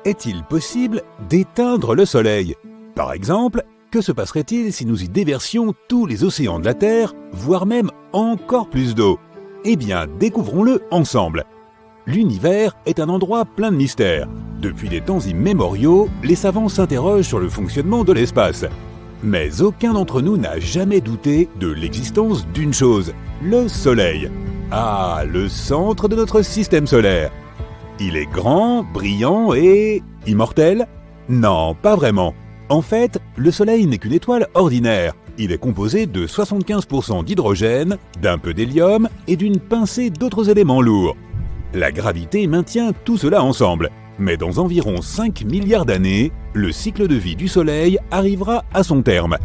Est-il possible d'éteindre le Soleil? Par exemple, que se passerait-il si nous y déversions tous les océans de la Terre, voire même encore plus d'eau? Eh bien, découvrons-le ensemble. L'univers est un endroit plein de mystères. Depuis des temps immémoriaux, les savants s'interrogent sur le fonctionnement de l'espace. Mais aucun d'entre nous n'a jamais douté de l'existence d'une chose, le Soleil. Ah, le centre de notre système solaire. Il est grand, brillant et... immortel? Non, pas vraiment. En fait, le Soleil n'est qu'une étoile ordinaire. Il est composé de 75% d'hydrogène, d'un peu d'hélium et d'une pincée d'autres éléments lourds. La gravité maintient tout cela ensemble. Mais dans environ 5 milliards d'années, le cycle de vie du Soleil arrivera à son terme.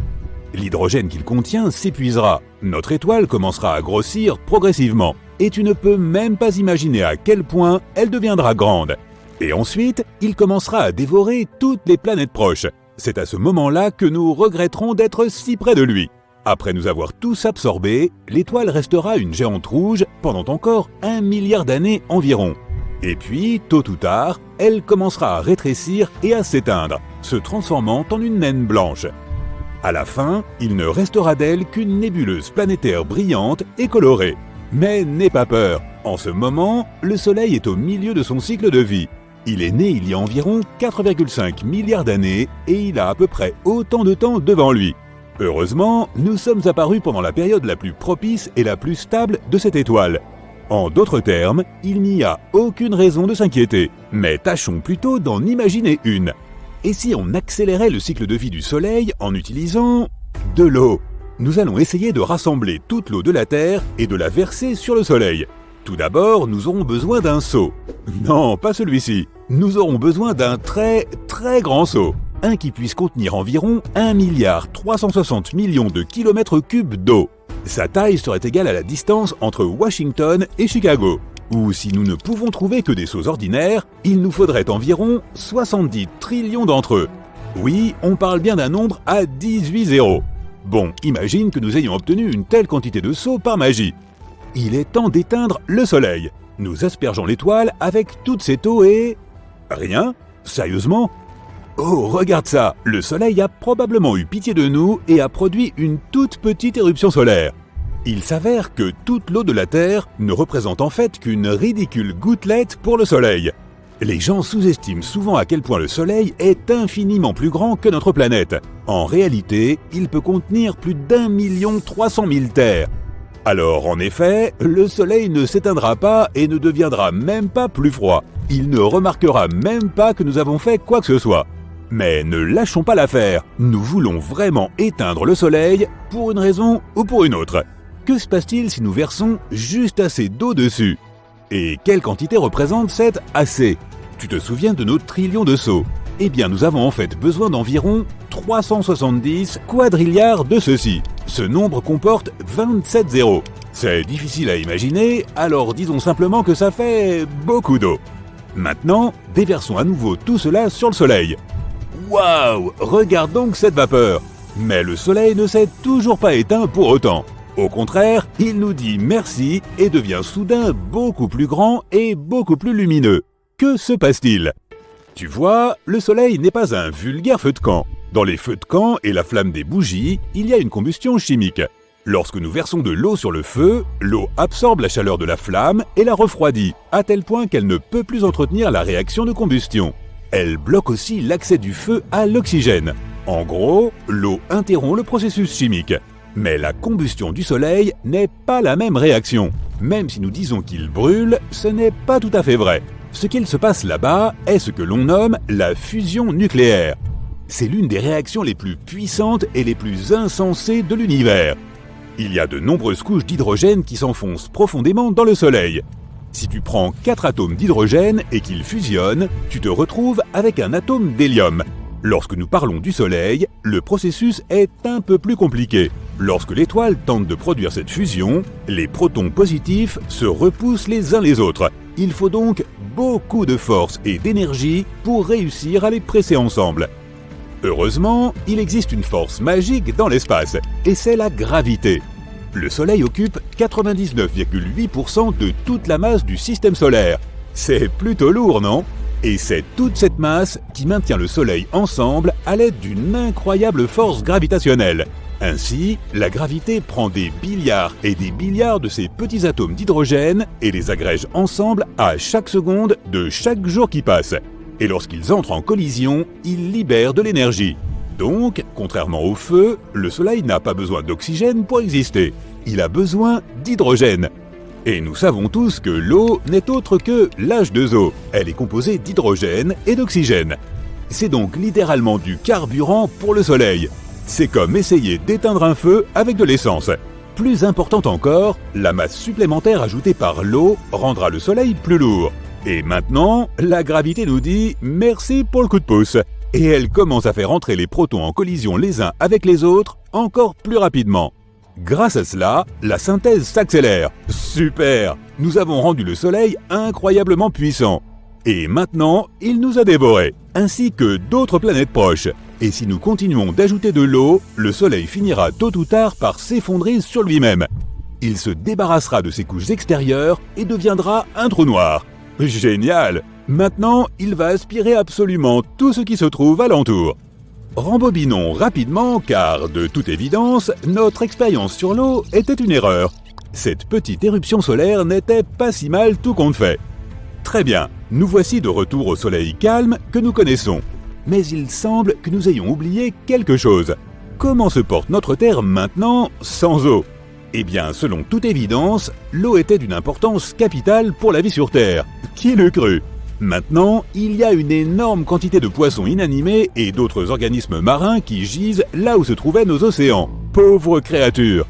L'hydrogène qu'il contient s'épuisera. Notre étoile commencera à grossir progressivement. Et tu ne peux même pas imaginer à quel point elle deviendra grande. Et ensuite, il commencera à dévorer toutes les planètes proches. C'est à ce moment-là que nous regretterons d'être si près de lui. Après nous avoir tous absorbés, l'étoile restera une géante rouge pendant encore 1 milliard d'années environ. Et puis, tôt ou tard, elle commencera à rétrécir et à s'éteindre, se transformant en une naine blanche. À la fin, il ne restera d'elle qu'une nébuleuse planétaire brillante et colorée. Mais n'aie pas peur, en ce moment, le Soleil est au milieu de son cycle de vie. Il est né il y a environ 4,5 milliards d'années et il a à peu près autant de temps devant lui. Heureusement, nous sommes apparus pendant la période la plus propice et la plus stable de cette étoile. En d'autres termes, il n'y a aucune raison de s'inquiéter, mais tâchons plutôt d'en imaginer une. Et si on accélérait le cycle de vie du Soleil en utilisant de l'eau? Nous allons essayer de rassembler toute l'eau de la Terre et de la verser sur le Soleil. Tout d'abord, nous aurons besoin d'un seau. Non, pas celui-ci. Nous aurons besoin d'un très grand seau. Un qui puisse contenir environ 1,360 milliard de kilomètres cubes d'eau. Sa taille serait égale à la distance entre Washington et Chicago. Ou si nous ne pouvons trouver que des seaux ordinaires, il nous faudrait environ 70 trillions d'entre eux. Oui, on parle bien d'un nombre à 18 zéros. Bon, imagine que nous ayons obtenu une telle quantité de seaux par magie. Il est temps d'éteindre le Soleil. Nous aspergeons l'étoile avec toute cette eau et... rien? Sérieusement? Oh, regarde ça! Le Soleil a probablement eu pitié de nous et a produit une toute petite éruption solaire. Il s'avère que toute l'eau de la Terre ne représente en fait qu'une ridicule gouttelette pour le Soleil. Les gens sous-estiment souvent à quel point le Soleil est infiniment plus grand que notre planète. En réalité, il peut contenir plus d'1,3 million terres. Alors, en effet, le Soleil ne s'éteindra pas et ne deviendra même pas plus froid. Il ne remarquera même pas que nous avons fait quoi que ce soit. Mais ne lâchons pas l'affaire. Nous voulons vraiment éteindre le Soleil pour une raison ou pour une autre. Que se passe-t-il si nous versons juste assez d'eau dessus? Et quelle quantité représente cette assez? Tu te souviens de nos trillions de seaux? Eh bien, nous avons en fait besoin d'environ 370 quadrilliards de ceux-ci. Ce nombre comporte 27 zéros. C'est difficile à imaginer, alors disons simplement que ça fait beaucoup d'eau. Maintenant, déversons à nouveau tout cela sur le Soleil. Waouh! Regarde donc cette vapeur! Mais le Soleil ne s'est toujours pas éteint pour autant. Au contraire, il nous dit merci et devient soudain beaucoup plus grand et beaucoup plus lumineux. Que se passe-t-il? Tu vois, le Soleil n'est pas un vulgaire feu de camp. Dans les feux de camp et la flamme des bougies, il y a une combustion chimique. Lorsque nous versons de l'eau sur le feu, l'eau absorbe la chaleur de la flamme et la refroidit, à tel point qu'elle ne peut plus entretenir la réaction de combustion. Elle bloque aussi l'accès du feu à l'oxygène. En gros, l'eau interrompt le processus chimique. Mais la combustion du Soleil n'est pas la même réaction. Même si nous disons qu'il brûle, ce n'est pas tout à fait vrai. Ce qu'il se passe là-bas est ce que l'on nomme la fusion nucléaire. C'est l'une des réactions les plus puissantes et les plus insensées de l'univers. Il y a de nombreuses couches d'hydrogène qui s'enfoncent profondément dans le Soleil. Si tu prends 4 atomes d'hydrogène et qu'ils fusionnent, tu te retrouves avec un atome d'hélium. Lorsque nous parlons du Soleil, le processus est un peu plus compliqué. Lorsque l'étoile tente de produire cette fusion, les protons positifs se repoussent les uns les autres. Il faut donc beaucoup de force et d'énergie pour réussir à les presser ensemble. Heureusement, il existe une force magique dans l'espace, et c'est la gravité. Le Soleil occupe 99,8% de toute la masse du système solaire. C'est plutôt lourd, non? Et c'est toute cette masse qui maintient le Soleil ensemble à l'aide d'une incroyable force gravitationnelle. Ainsi, la gravité prend des billiards et des billiards de ces petits atomes d'hydrogène et les agrège ensemble à chaque seconde de chaque jour qui passe. Et lorsqu'ils entrent en collision, ils libèrent de l'énergie. Donc, contrairement au feu, le Soleil n'a pas besoin d'oxygène pour exister. Il a besoin d'hydrogène. Et nous savons tous que l'eau n'est autre que l'H2O. Elle est composée d'hydrogène et d'oxygène. C'est donc littéralement du carburant pour le Soleil. C'est comme essayer d'éteindre un feu avec de l'essence. Plus important encore, la masse supplémentaire ajoutée par l'eau rendra le Soleil plus lourd. Et maintenant, la gravité nous dit merci pour le coup de pouce. Et elle commence à faire entrer les protons en collision les uns avec les autres encore plus rapidement. Grâce à cela, la synthèse s'accélère. Super! Nous avons rendu le Soleil incroyablement puissant. Et maintenant, il nous a dévorés, ainsi que d'autres planètes proches. Et si nous continuons d'ajouter de l'eau, le Soleil finira tôt ou tard par s'effondrer sur lui-même. Il se débarrassera de ses couches extérieures et deviendra un trou noir. Génial! Maintenant, il va aspirer absolument tout ce qui se trouve alentour. Rembobinons rapidement car, de toute évidence, notre expérience sur l'eau était une erreur. Cette petite éruption solaire n'était pas si mal tout compte fait. Très bien, nous voici de retour au Soleil calme que nous connaissons. Mais il semble que nous ayons oublié quelque chose. Comment se porte notre Terre maintenant sans eau ? Eh bien, selon toute évidence, l'eau était d'une importance capitale pour la vie sur Terre. Qui l'eût cru ? Maintenant, il y a une énorme quantité de poissons inanimés et d'autres organismes marins qui gisent là où se trouvaient nos océans. Pauvres créatures!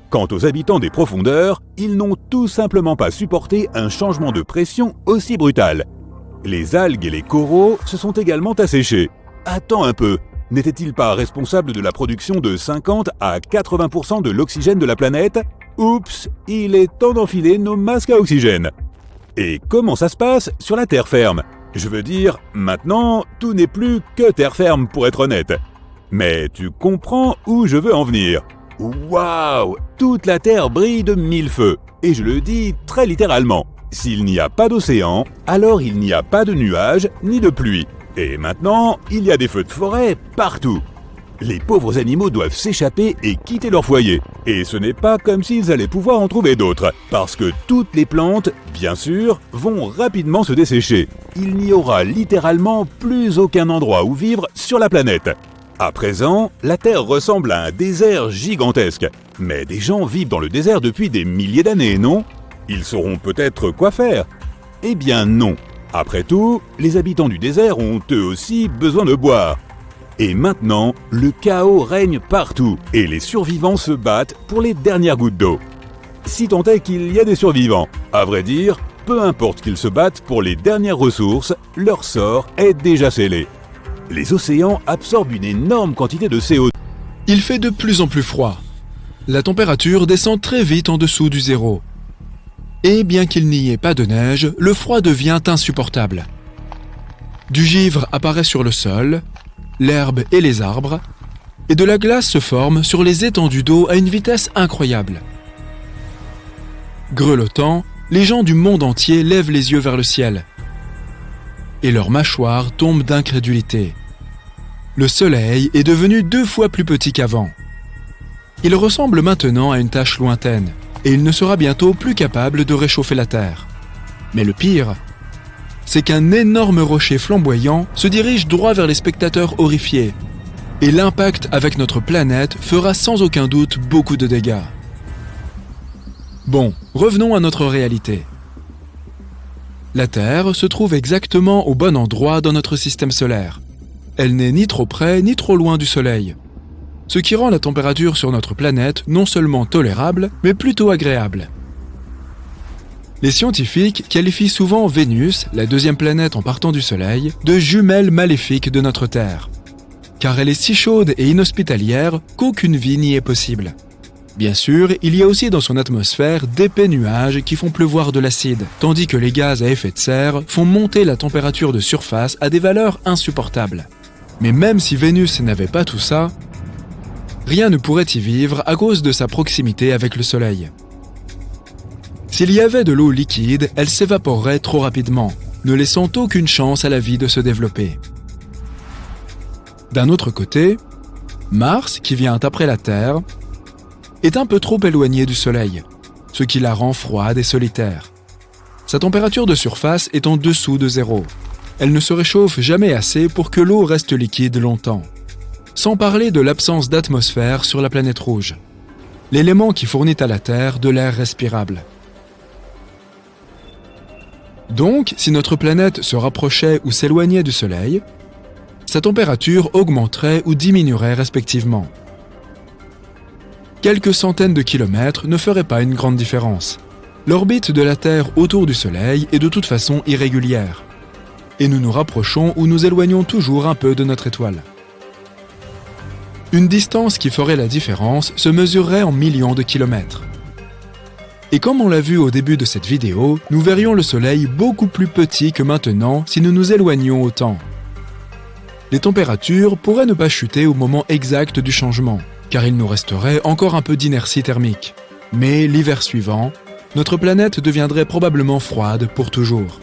Quant aux habitants des profondeurs, ils n'ont tout simplement pas supporté un changement de pression aussi brutal. Les algues et les coraux se sont également asséchés. Attends un peu, n'étaient-ils pas responsables de la production de 50 à 80% de l'oxygène de la planète ? Oups, il est temps d'enfiler nos masques à oxygène. Et comment ça se passe sur la terre ferme ? Je veux dire, maintenant, tout n'est plus que terre ferme pour être honnête. Mais tu comprends où je veux en venir. Waouh ! Toute la Terre brille de mille feux. Et je le dis très littéralement. S'il n'y a pas d'océan, alors il n'y a pas de nuages ni de pluie. Et maintenant, il y a des feux de forêt partout. Les pauvres animaux doivent s'échapper et quitter leur foyer. Et ce n'est pas comme s'ils allaient pouvoir en trouver d'autres, parce que toutes les plantes, bien sûr, vont rapidement se dessécher. Il n'y aura littéralement plus aucun endroit où vivre sur la planète. À présent, la Terre ressemble à un désert gigantesque. Mais des gens vivent dans le désert depuis des milliers d'années, non ? Ils sauront peut-être quoi faire. Eh bien non. Après tout, les habitants du désert ont eux aussi besoin de boire. Et maintenant, le chaos règne partout et les survivants se battent pour les dernières gouttes d'eau. Si tant est qu'il y a des survivants, à vrai dire, peu importe qu'ils se battent pour les dernières ressources, leur sort est déjà scellé. Les océans absorbent une énorme quantité de CO2. Il fait de plus en plus froid. La température descend très vite en dessous du zéro. Et bien qu'il n'y ait pas de neige, le froid devient insupportable. Du givre apparaît sur le sol, l'herbe et les arbres, et de la glace se forme sur les étendues d'eau à une vitesse incroyable. Grelottants, les gens du monde entier lèvent les yeux vers le ciel, et leurs mâchoires tombent d'incrédulité. Le soleil est devenu 2 fois plus petit qu'avant. Il ressemble maintenant à une tache lointaine, et il ne sera bientôt plus capable de réchauffer la Terre. Mais le pire, c'est qu'un énorme rocher flamboyant se dirige droit vers les spectateurs horrifiés. Et l'impact avec notre planète fera sans aucun doute beaucoup de dégâts. Bon, revenons à notre réalité. La Terre se trouve exactement au bon endroit dans notre système solaire. Elle n'est ni trop près ni trop loin du Soleil. Ce qui rend la température sur notre planète non seulement tolérable, mais plutôt agréable. Les scientifiques qualifient souvent Vénus, la 2e planète en partant du Soleil, de jumelle maléfique de notre Terre. Car elle est si chaude et inhospitalière qu'aucune vie n'y est possible. Bien sûr, il y a aussi dans son atmosphère d'épais nuages qui font pleuvoir de l'acide, tandis que les gaz à effet de serre font monter la température de surface à des valeurs insupportables. Mais même si Vénus n'avait pas tout ça, rien ne pourrait y vivre à cause de sa proximité avec le Soleil. S'il y avait de l'eau liquide, elle s'évaporerait trop rapidement, ne laissant aucune chance à la vie de se développer. D'un autre côté, Mars, qui vient après la Terre, est un peu trop éloigné du Soleil, ce qui la rend froide et solitaire. Sa température de surface est en dessous de zéro. Elle ne se réchauffe jamais assez pour que l'eau reste liquide longtemps. Sans parler de l'absence d'atmosphère sur la planète rouge, l'élément qui fournit à la Terre de l'air respirable. Donc, si notre planète se rapprochait ou s'éloignait du Soleil, sa température augmenterait ou diminuerait respectivement. Quelques centaines de kilomètres ne feraient pas une grande différence. L'orbite de la Terre autour du Soleil est de toute façon irrégulière, et nous nous rapprochons ou nous éloignons toujours un peu de notre étoile. Une distance qui ferait la différence se mesurerait en millions de kilomètres. Et comme on l'a vu au début de cette vidéo, nous verrions le Soleil beaucoup plus petit que maintenant si nous nous éloignions autant. Les températures pourraient ne pas chuter au moment exact du changement, car il nous resterait encore un peu d'inertie thermique. Mais l'hiver suivant, notre planète deviendrait probablement froide pour toujours.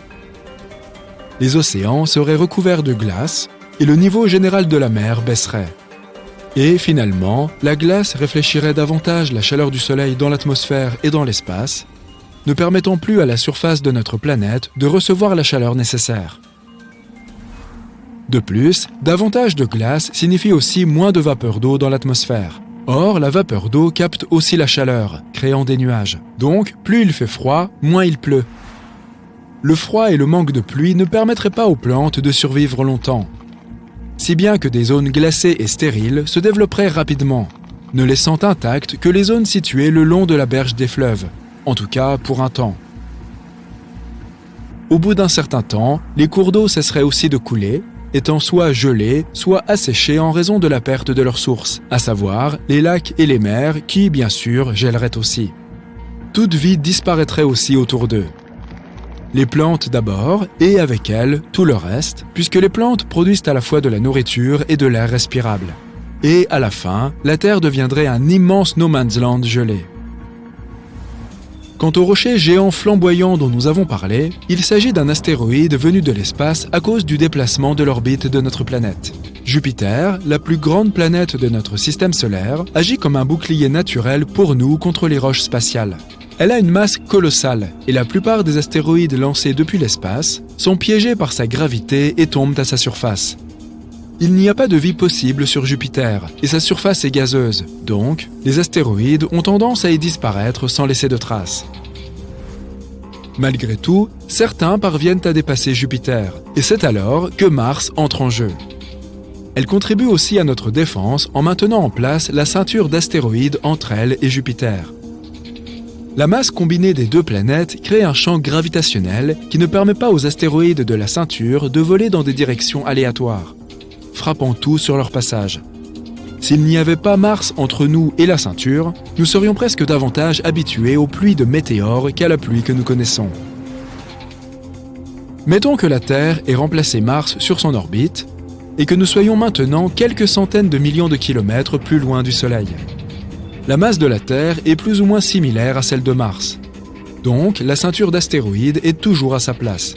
Les océans seraient recouverts de glace et le niveau général de la mer baisserait. Et finalement, la glace réfléchirait davantage la chaleur du Soleil dans l'atmosphère et dans l'espace, ne permettant plus à la surface de notre planète de recevoir la chaleur nécessaire. De plus, davantage de glace signifie aussi moins de vapeur d'eau dans l'atmosphère. Or, la vapeur d'eau capte aussi la chaleur, créant des nuages. Donc, plus il fait froid, moins il pleut. Le froid et le manque de pluie ne permettraient pas aux plantes de survivre longtemps, si bien que des zones glacées et stériles se développeraient rapidement, ne laissant intactes que les zones situées le long de la berge des fleuves, en tout cas pour un temps. Au bout d'un certain temps, les cours d'eau cesseraient aussi de couler, étant soit gelés, soit asséchés en raison de la perte de leur source, à savoir les lacs et les mers qui, bien sûr, gèleraient aussi. Toute vie disparaîtrait aussi autour d'eux. Les plantes d'abord, et avec elles, tout le reste, puisque les plantes produisent à la fois de la nourriture et de l'air respirable. Et à la fin, la Terre deviendrait un immense no man's land gelé. Quant au rocher géant flamboyant dont nous avons parlé, il s'agit d'un astéroïde venu de l'espace à cause du déplacement de l'orbite de notre planète. Jupiter, la plus grande planète de notre système solaire, agit comme un bouclier naturel pour nous contre les roches spatiales. Elle a une masse colossale et la plupart des astéroïdes lancés depuis l'espace sont piégés par sa gravité et tombent à sa surface. Il n'y a pas de vie possible sur Jupiter et sa surface est gazeuse, donc les astéroïdes ont tendance à y disparaître sans laisser de traces. Malgré tout, certains parviennent à dépasser Jupiter et c'est alors que Mars entre en jeu. Elle contribue aussi à notre défense en maintenant en place la ceinture d'astéroïdes entre elle et Jupiter. La masse combinée des deux planètes crée un champ gravitationnel qui ne permet pas aux astéroïdes de la ceinture de voler dans des directions aléatoires, frappant tout sur leur passage. S'il n'y avait pas Mars entre nous et la ceinture, nous serions presque davantage habitués aux pluies de météores qu'à la pluie que nous connaissons. Mettons que la Terre ait remplacé Mars sur son orbite et que nous soyons maintenant quelques centaines de millions de kilomètres plus loin du Soleil. La masse de la Terre est plus ou moins similaire à celle de Mars. Donc, la ceinture d'astéroïdes est toujours à sa place.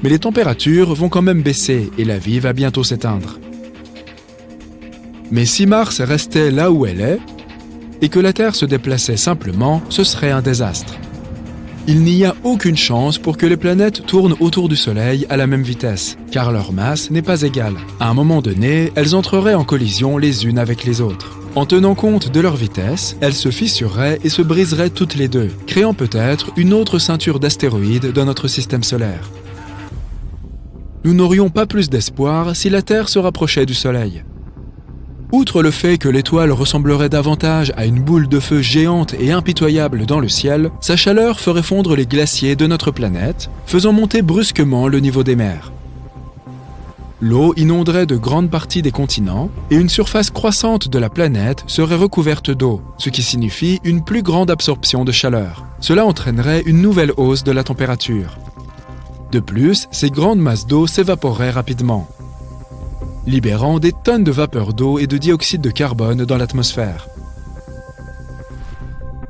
Mais les températures vont quand même baisser et la vie va bientôt s'éteindre. Mais si Mars restait là où elle est, et que la Terre se déplaçait simplement, ce serait un désastre. Il n'y a aucune chance pour que les planètes tournent autour du Soleil à la même vitesse, car leur masse n'est pas égale. À un moment donné, elles entreraient en collision les unes avec les autres. En tenant compte de leur vitesse, elles se fissureraient et se briseraient toutes les deux, créant peut-être une autre ceinture d'astéroïdes dans notre système solaire. Nous n'aurions pas plus d'espoir si la Terre se rapprochait du Soleil. Outre le fait que l'étoile ressemblerait davantage à une boule de feu géante et impitoyable dans le ciel, sa chaleur ferait fondre les glaciers de notre planète, faisant monter brusquement le niveau des mers. L'eau inonderait de grandes parties des continents et une surface croissante de la planète serait recouverte d'eau, ce qui signifie une plus grande absorption de chaleur. Cela entraînerait une nouvelle hausse de la température. De plus, ces grandes masses d'eau s'évaporeraient rapidement, libérant des tonnes de vapeur d'eau et de dioxyde de carbone dans l'atmosphère.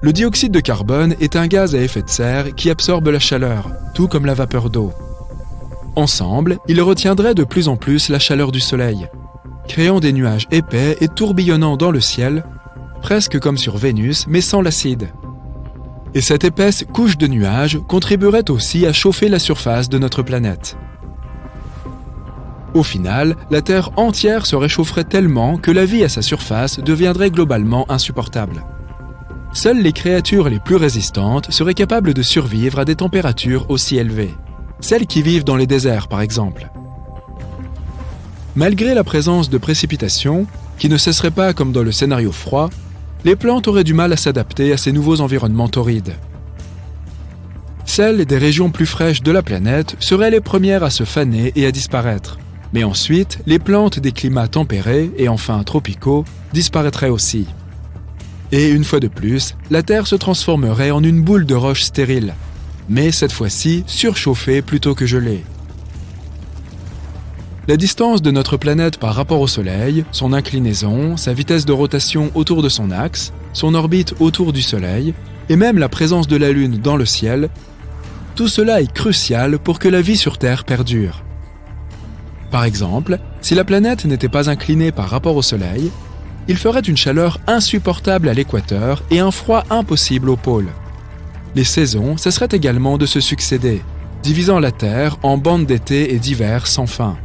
Le dioxyde de carbone est un gaz à effet de serre qui absorbe la chaleur, tout comme la vapeur d'eau. Ensemble, ils retiendraient de plus en plus la chaleur du Soleil, créant des nuages épais et tourbillonnant dans le ciel, presque comme sur Vénus, mais sans l'acide. Et cette épaisse couche de nuages contribuerait aussi à chauffer la surface de notre planète. Au final, la Terre entière se réchaufferait tellement que la vie à sa surface deviendrait globalement insupportable. Seules les créatures les plus résistantes seraient capables de survivre à des températures aussi élevées. Celles qui vivent dans les déserts, par exemple. Malgré la présence de précipitations, qui ne cesseraient pas comme dans le scénario froid, les plantes auraient du mal à s'adapter à ces nouveaux environnements torrides. Celles des régions plus fraîches de la planète seraient les premières à se faner et à disparaître. Mais ensuite, les plantes des climats tempérés et enfin tropicaux disparaîtraient aussi. Et une fois de plus, la Terre se transformerait en une boule de roche stérile, mais cette fois-ci surchauffée plutôt que gelée. La distance de notre planète par rapport au Soleil, son inclinaison, sa vitesse de rotation autour de son axe, son orbite autour du Soleil, et même la présence de la Lune dans le ciel, tout cela est crucial pour que la vie sur Terre perdure. Par exemple, si la planète n'était pas inclinée par rapport au Soleil, il ferait une chaleur insupportable à l'équateur et un froid impossible au pôle. Les saisons cesseraient également de se succéder, divisant la Terre en bandes d'été et d'hiver sans fin.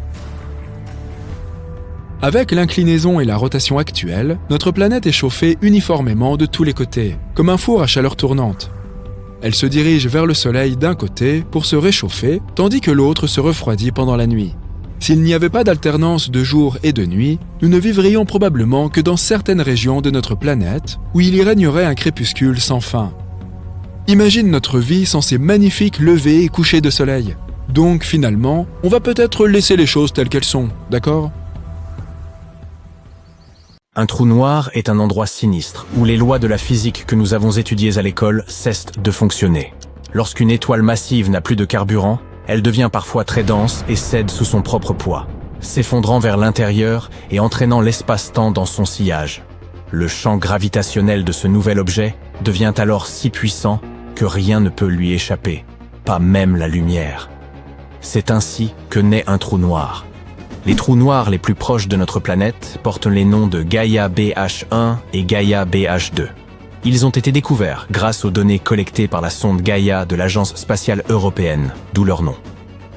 Avec l'inclinaison et la rotation actuelle, notre planète est chauffée uniformément de tous les côtés, comme un four à chaleur tournante. Elle se dirige vers le Soleil d'un côté pour se réchauffer, tandis que l'autre se refroidit pendant la nuit. S'il n'y avait pas d'alternance de jour et de nuit, nous ne vivrions probablement que dans certaines régions de notre planète où il y régnerait un crépuscule sans fin. Imagine notre vie sans ces magnifiques levées et couchers de soleil. Donc finalement, on va peut-être laisser les choses telles qu'elles sont, d'accord ? Un trou noir est un endroit sinistre où les lois de la physique que nous avons étudiées à l'école cessent de fonctionner. Lorsqu'une étoile massive n'a plus de carburant, elle devient parfois très dense et cède sous son propre poids, s'effondrant vers l'intérieur et entraînant l'espace-temps dans son sillage. Le champ gravitationnel de ce nouvel objet devient alors si puissant que rien ne peut lui échapper, pas même la lumière. C'est ainsi que naît un trou noir. Les trous noirs les plus proches de notre planète portent les noms de Gaia BH1 et Gaia BH2. Ils ont été découverts grâce aux données collectées par la sonde Gaia de l'Agence spatiale européenne, d'où leur nom.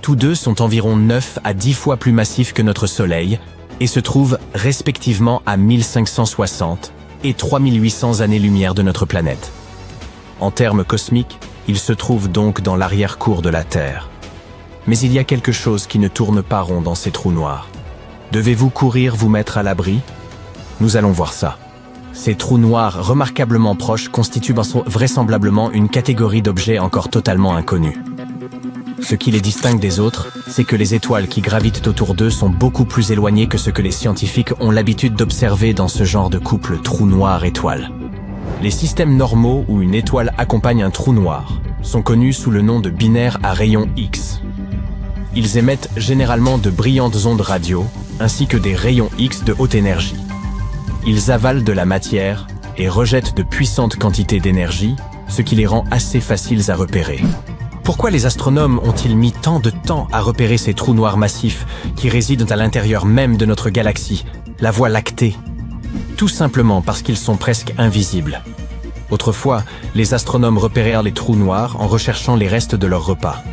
Tous deux sont environ 9 à 10 fois plus massifs que notre Soleil et se trouvent respectivement à 1560 et 3800 années-lumière de notre planète. En termes cosmiques, ils se trouvent donc dans l'arrière-cour de la Terre. Mais il y a quelque chose qui ne tourne pas rond dans ces trous noirs. Devez-vous courir vous mettre à l'abri ? Nous allons voir ça. Ces trous noirs remarquablement proches constituent vraisemblablement une catégorie d'objets encore totalement inconnus. Ce qui les distingue des autres, c'est que les étoiles qui gravitent autour d'eux sont beaucoup plus éloignées que ce que les scientifiques ont l'habitude d'observer dans ce genre de couple trou noir-étoile. Les systèmes normaux où une étoile accompagne un trou noir sont connus sous le nom de binaires à rayons X. Ils émettent généralement de brillantes ondes radio, ainsi que des rayons X de haute énergie. Ils avalent de la matière et rejettent de puissantes quantités d'énergie, ce qui les rend assez faciles à repérer. Pourquoi les astronomes ont-ils mis tant de temps à repérer ces trous noirs massifs qui résident à l'intérieur même de notre galaxie, la Voie lactée ? Tout simplement parce qu'ils sont presque invisibles. Autrefois, les astronomes repérèrent les trous noirs en recherchant les restes de leur repas.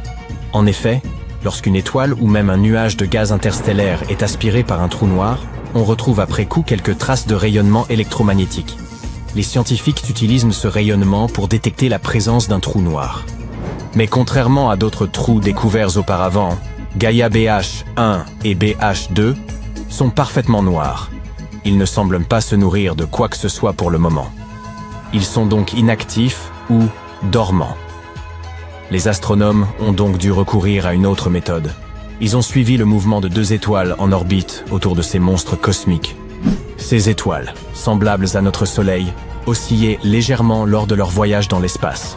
En effet, lorsqu'une étoile ou même un nuage de gaz interstellaire est aspiré par un trou noir, on retrouve après coup quelques traces de rayonnement électromagnétique. Les scientifiques utilisent ce rayonnement pour détecter la présence d'un trou noir. Mais contrairement à d'autres trous découverts auparavant, Gaia BH1 et BH2 sont parfaitement noirs. Ils ne semblent pas se nourrir de quoi que ce soit pour le moment. Ils sont donc inactifs ou dormants. Les astronomes ont donc dû recourir à une autre méthode. Ils ont suivi le mouvement de deux étoiles en orbite autour de ces monstres cosmiques. Ces étoiles, semblables à notre Soleil, oscillaient légèrement lors de leur voyage dans l'espace.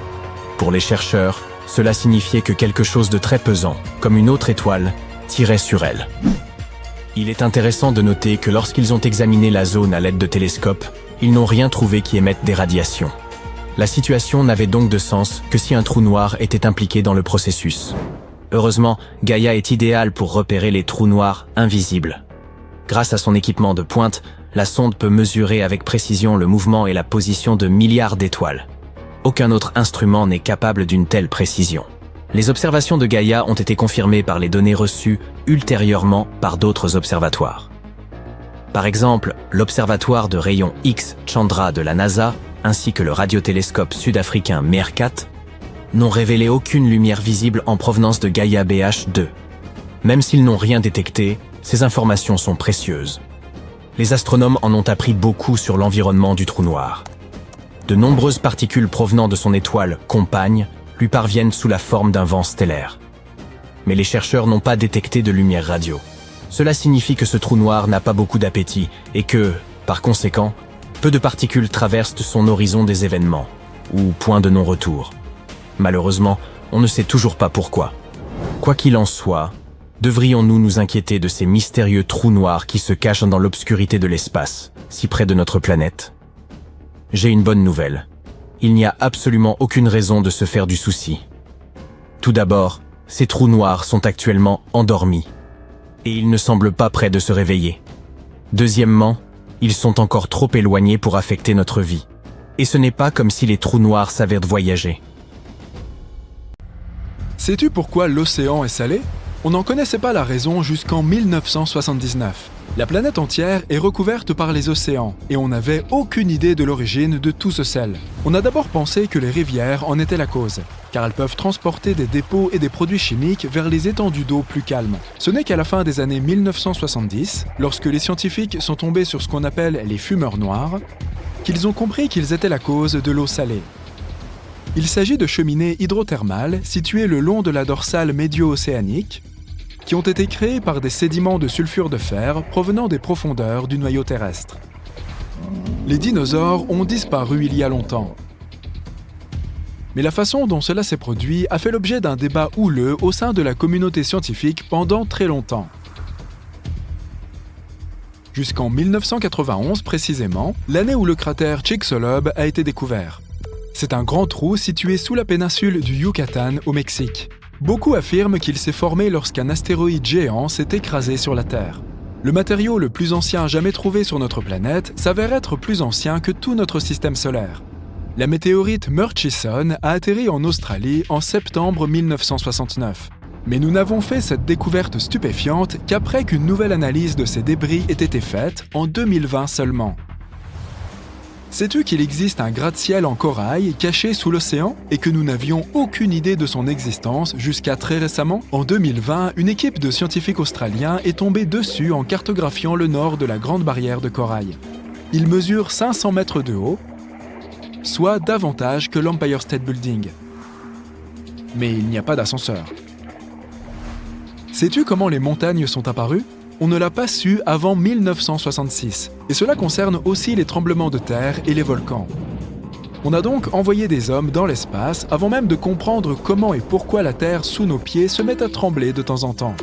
Pour les chercheurs, cela signifiait que quelque chose de très pesant, comme une autre étoile, tirait sur elles. Il est intéressant de noter que lorsqu'ils ont examiné la zone à l'aide de télescopes, ils n'ont rien trouvé qui émette des radiations. La situation n'avait donc de sens que si un trou noir était impliqué dans le processus. Heureusement, Gaïa est idéale pour repérer les trous noirs invisibles. Grâce à son équipement de pointe, la sonde peut mesurer avec précision le mouvement et la position de milliards d'étoiles. Aucun autre instrument n'est capable d'une telle précision. Les observations de Gaïa ont été confirmées par les données reçues ultérieurement par d'autres observatoires. Par exemple, l'observatoire de rayons X Chandra de la NASA, ainsi que le radiotélescope sud-africain MERCAT, n'ont révélé aucune lumière visible en provenance de Gaïa BH2. Même s'ils n'ont rien détecté, ces informations sont précieuses. Les astronomes en ont appris beaucoup sur l'environnement du trou noir. De nombreuses particules provenant de son étoile compagne lui parviennent sous la forme d'un vent stellaire. Mais les chercheurs n'ont pas détecté de lumière radio. Cela signifie que ce trou noir n'a pas beaucoup d'appétit et que, par conséquent, peu de particules traversent son horizon des événements, ou point de non-retour. Malheureusement, on ne sait toujours pas pourquoi. Quoi qu'il en soit, devrions-nous nous inquiéter de ces mystérieux trous noirs qui se cachent dans l'obscurité de l'espace, si près de notre planète? J'ai une bonne nouvelle. Il n'y a absolument aucune raison de se faire du souci. Tout d'abord, ces trous noirs sont actuellement endormis, et ils ne semblent pas prêts de se réveiller. Deuxièmement, ils sont encore trop éloignés pour affecter notre vie. Et ce n'est pas comme si les trous noirs savaient voyager. Sais-tu pourquoi l'océan est salé? On n'en connaissait pas la raison jusqu'en 1979. La planète entière est recouverte par les océans et on n'avait aucune idée de l'origine de tout ce sel. On a d'abord pensé que les rivières en étaient la cause, car elles peuvent transporter des dépôts et des produits chimiques vers les étendues d'eau plus calmes. Ce n'est qu'à la fin des années 1970, lorsque les scientifiques sont tombés sur ce qu'on appelle les fumeurs noirs, qu'ils ont compris qu'ils étaient la cause de l'eau salée. Il s'agit de cheminées hydrothermales situées le long de la dorsale médio-océanique, qui ont été créées par des sédiments de sulfure de fer provenant des profondeurs du noyau terrestre. Les dinosaures ont disparu il y a longtemps. Mais la façon dont cela s'est produit a fait l'objet d'un débat houleux au sein de la communauté scientifique pendant très longtemps. Jusqu'en 1991 précisément, l'année où le cratère Chicxulub a été découvert. C'est un grand trou situé sous la péninsule du Yucatan au Mexique. Beaucoup affirment qu'il s'est formé lorsqu'un astéroïde géant s'est écrasé sur la Terre. Le matériau le plus ancien jamais trouvé sur notre planète s'avère être plus ancien que tout notre système solaire. La météorite Murchison a atterri en Australie en septembre 1969. Mais nous n'avons fait cette découverte stupéfiante qu'après qu'une nouvelle analyse de ces débris ait été faite en 2020 seulement. Sais-tu qu'il existe un gratte-ciel en corail caché sous l'océan et que nous n'avions aucune idée de son existence jusqu'à très récemment? En 2020, une équipe de scientifiques australiens est tombée dessus en cartographiant le nord de la Grande Barrière de Corail. Il mesure 500 mètres de haut, soit davantage que l'Empire State Building. Mais il n'y a pas d'ascenseur. Sais-tu comment les montagnes sont apparues? On ne l'a pas su avant 1966, et cela concerne aussi les tremblements de terre et les volcans. On a donc envoyé des hommes dans l'espace avant même de comprendre comment et pourquoi la Terre sous nos pieds se met à trembler de temps en temps.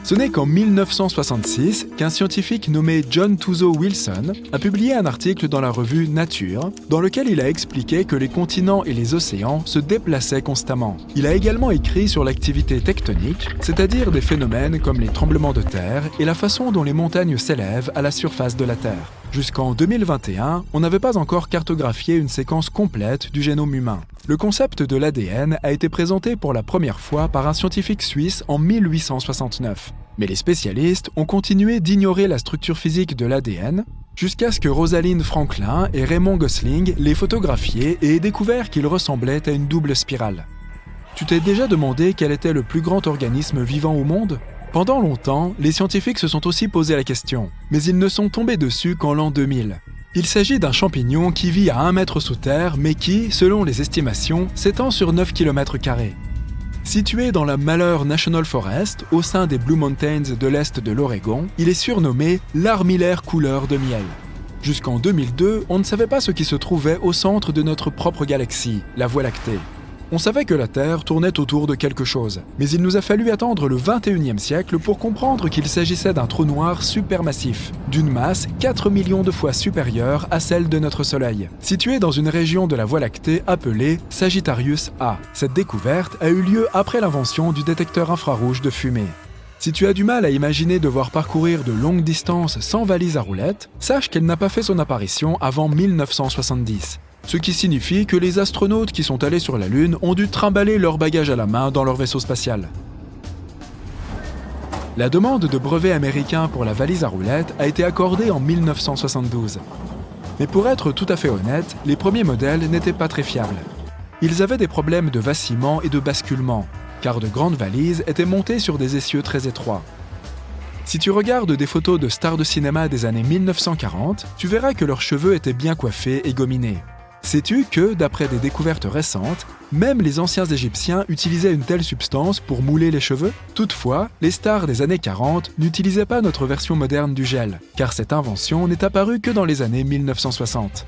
Ce n'est qu'en 1966 qu'un scientifique nommé John Tuzo Wilson a publié un article dans la revue Nature, dans lequel il a expliqué que les continents et les océans se déplaçaient constamment. Il a également écrit sur l'activité tectonique, c'est-à-dire des phénomènes comme les tremblements de terre et la façon dont les montagnes s'élèvent à la surface de la Terre. Jusqu'en 2021, on n'avait pas encore cartographié une séquence complète du génome humain. Le concept de l'ADN a été présenté pour la première fois par un scientifique suisse en 1869. Mais les spécialistes ont continué d'ignorer la structure physique de l'ADN jusqu'à ce que Rosalind Franklin et Raymond Gosling l'aient photographié et aient découvert qu'il ressemblait à une double spirale. Tu t'es déjà demandé quel était le plus grand organisme vivant au monde ? Pendant longtemps, les scientifiques se sont aussi posé la question, mais ils ne sont tombés dessus qu'en l'an 2000. Il s'agit d'un champignon qui vit à 1 mètre sous terre, mais qui, selon les estimations, s'étend sur 9 km². Situé dans la Malheur National Forest, au sein des Blue Mountains de l'est de l'Oregon, il est surnommé l'armillaire couleur de miel. Jusqu'en 2002, on ne savait pas ce qui se trouvait au centre de notre propre galaxie, la Voie lactée. On savait que la Terre tournait autour de quelque chose, mais il nous a fallu attendre le 21e siècle pour comprendre qu'il s'agissait d'un trou noir supermassif, d'une masse 4 millions de fois supérieure à celle de notre Soleil, situé dans une région de la Voie lactée appelée Sagittarius A. Cette découverte a eu lieu après l'invention du détecteur infrarouge de fumée. Si tu as du mal à imaginer devoir parcourir de longues distances sans valise à roulettes, sache qu'elle n'a pas fait son apparition avant 1970. Ce qui signifie que les astronautes qui sont allés sur la Lune ont dû trimballer leurs bagages à la main dans leur vaisseau spatial. La demande de brevet américain pour la valise à roulettes a été accordée en 1972. Mais pour être tout à fait honnête, les premiers modèles n'étaient pas très fiables. Ils avaient des problèmes de vacillement et de basculement, car de grandes valises étaient montées sur des essieux très étroits. Si tu regardes des photos de stars de cinéma des années 1940, tu verras que leurs cheveux étaient bien coiffés et gominés. Sais-tu que, d'après des découvertes récentes, même les anciens Égyptiens utilisaient une telle substance pour mouler les cheveux? Toutefois, les stars des années 40 n'utilisaient pas notre version moderne du gel, car cette invention n'est apparue que dans les années 1960.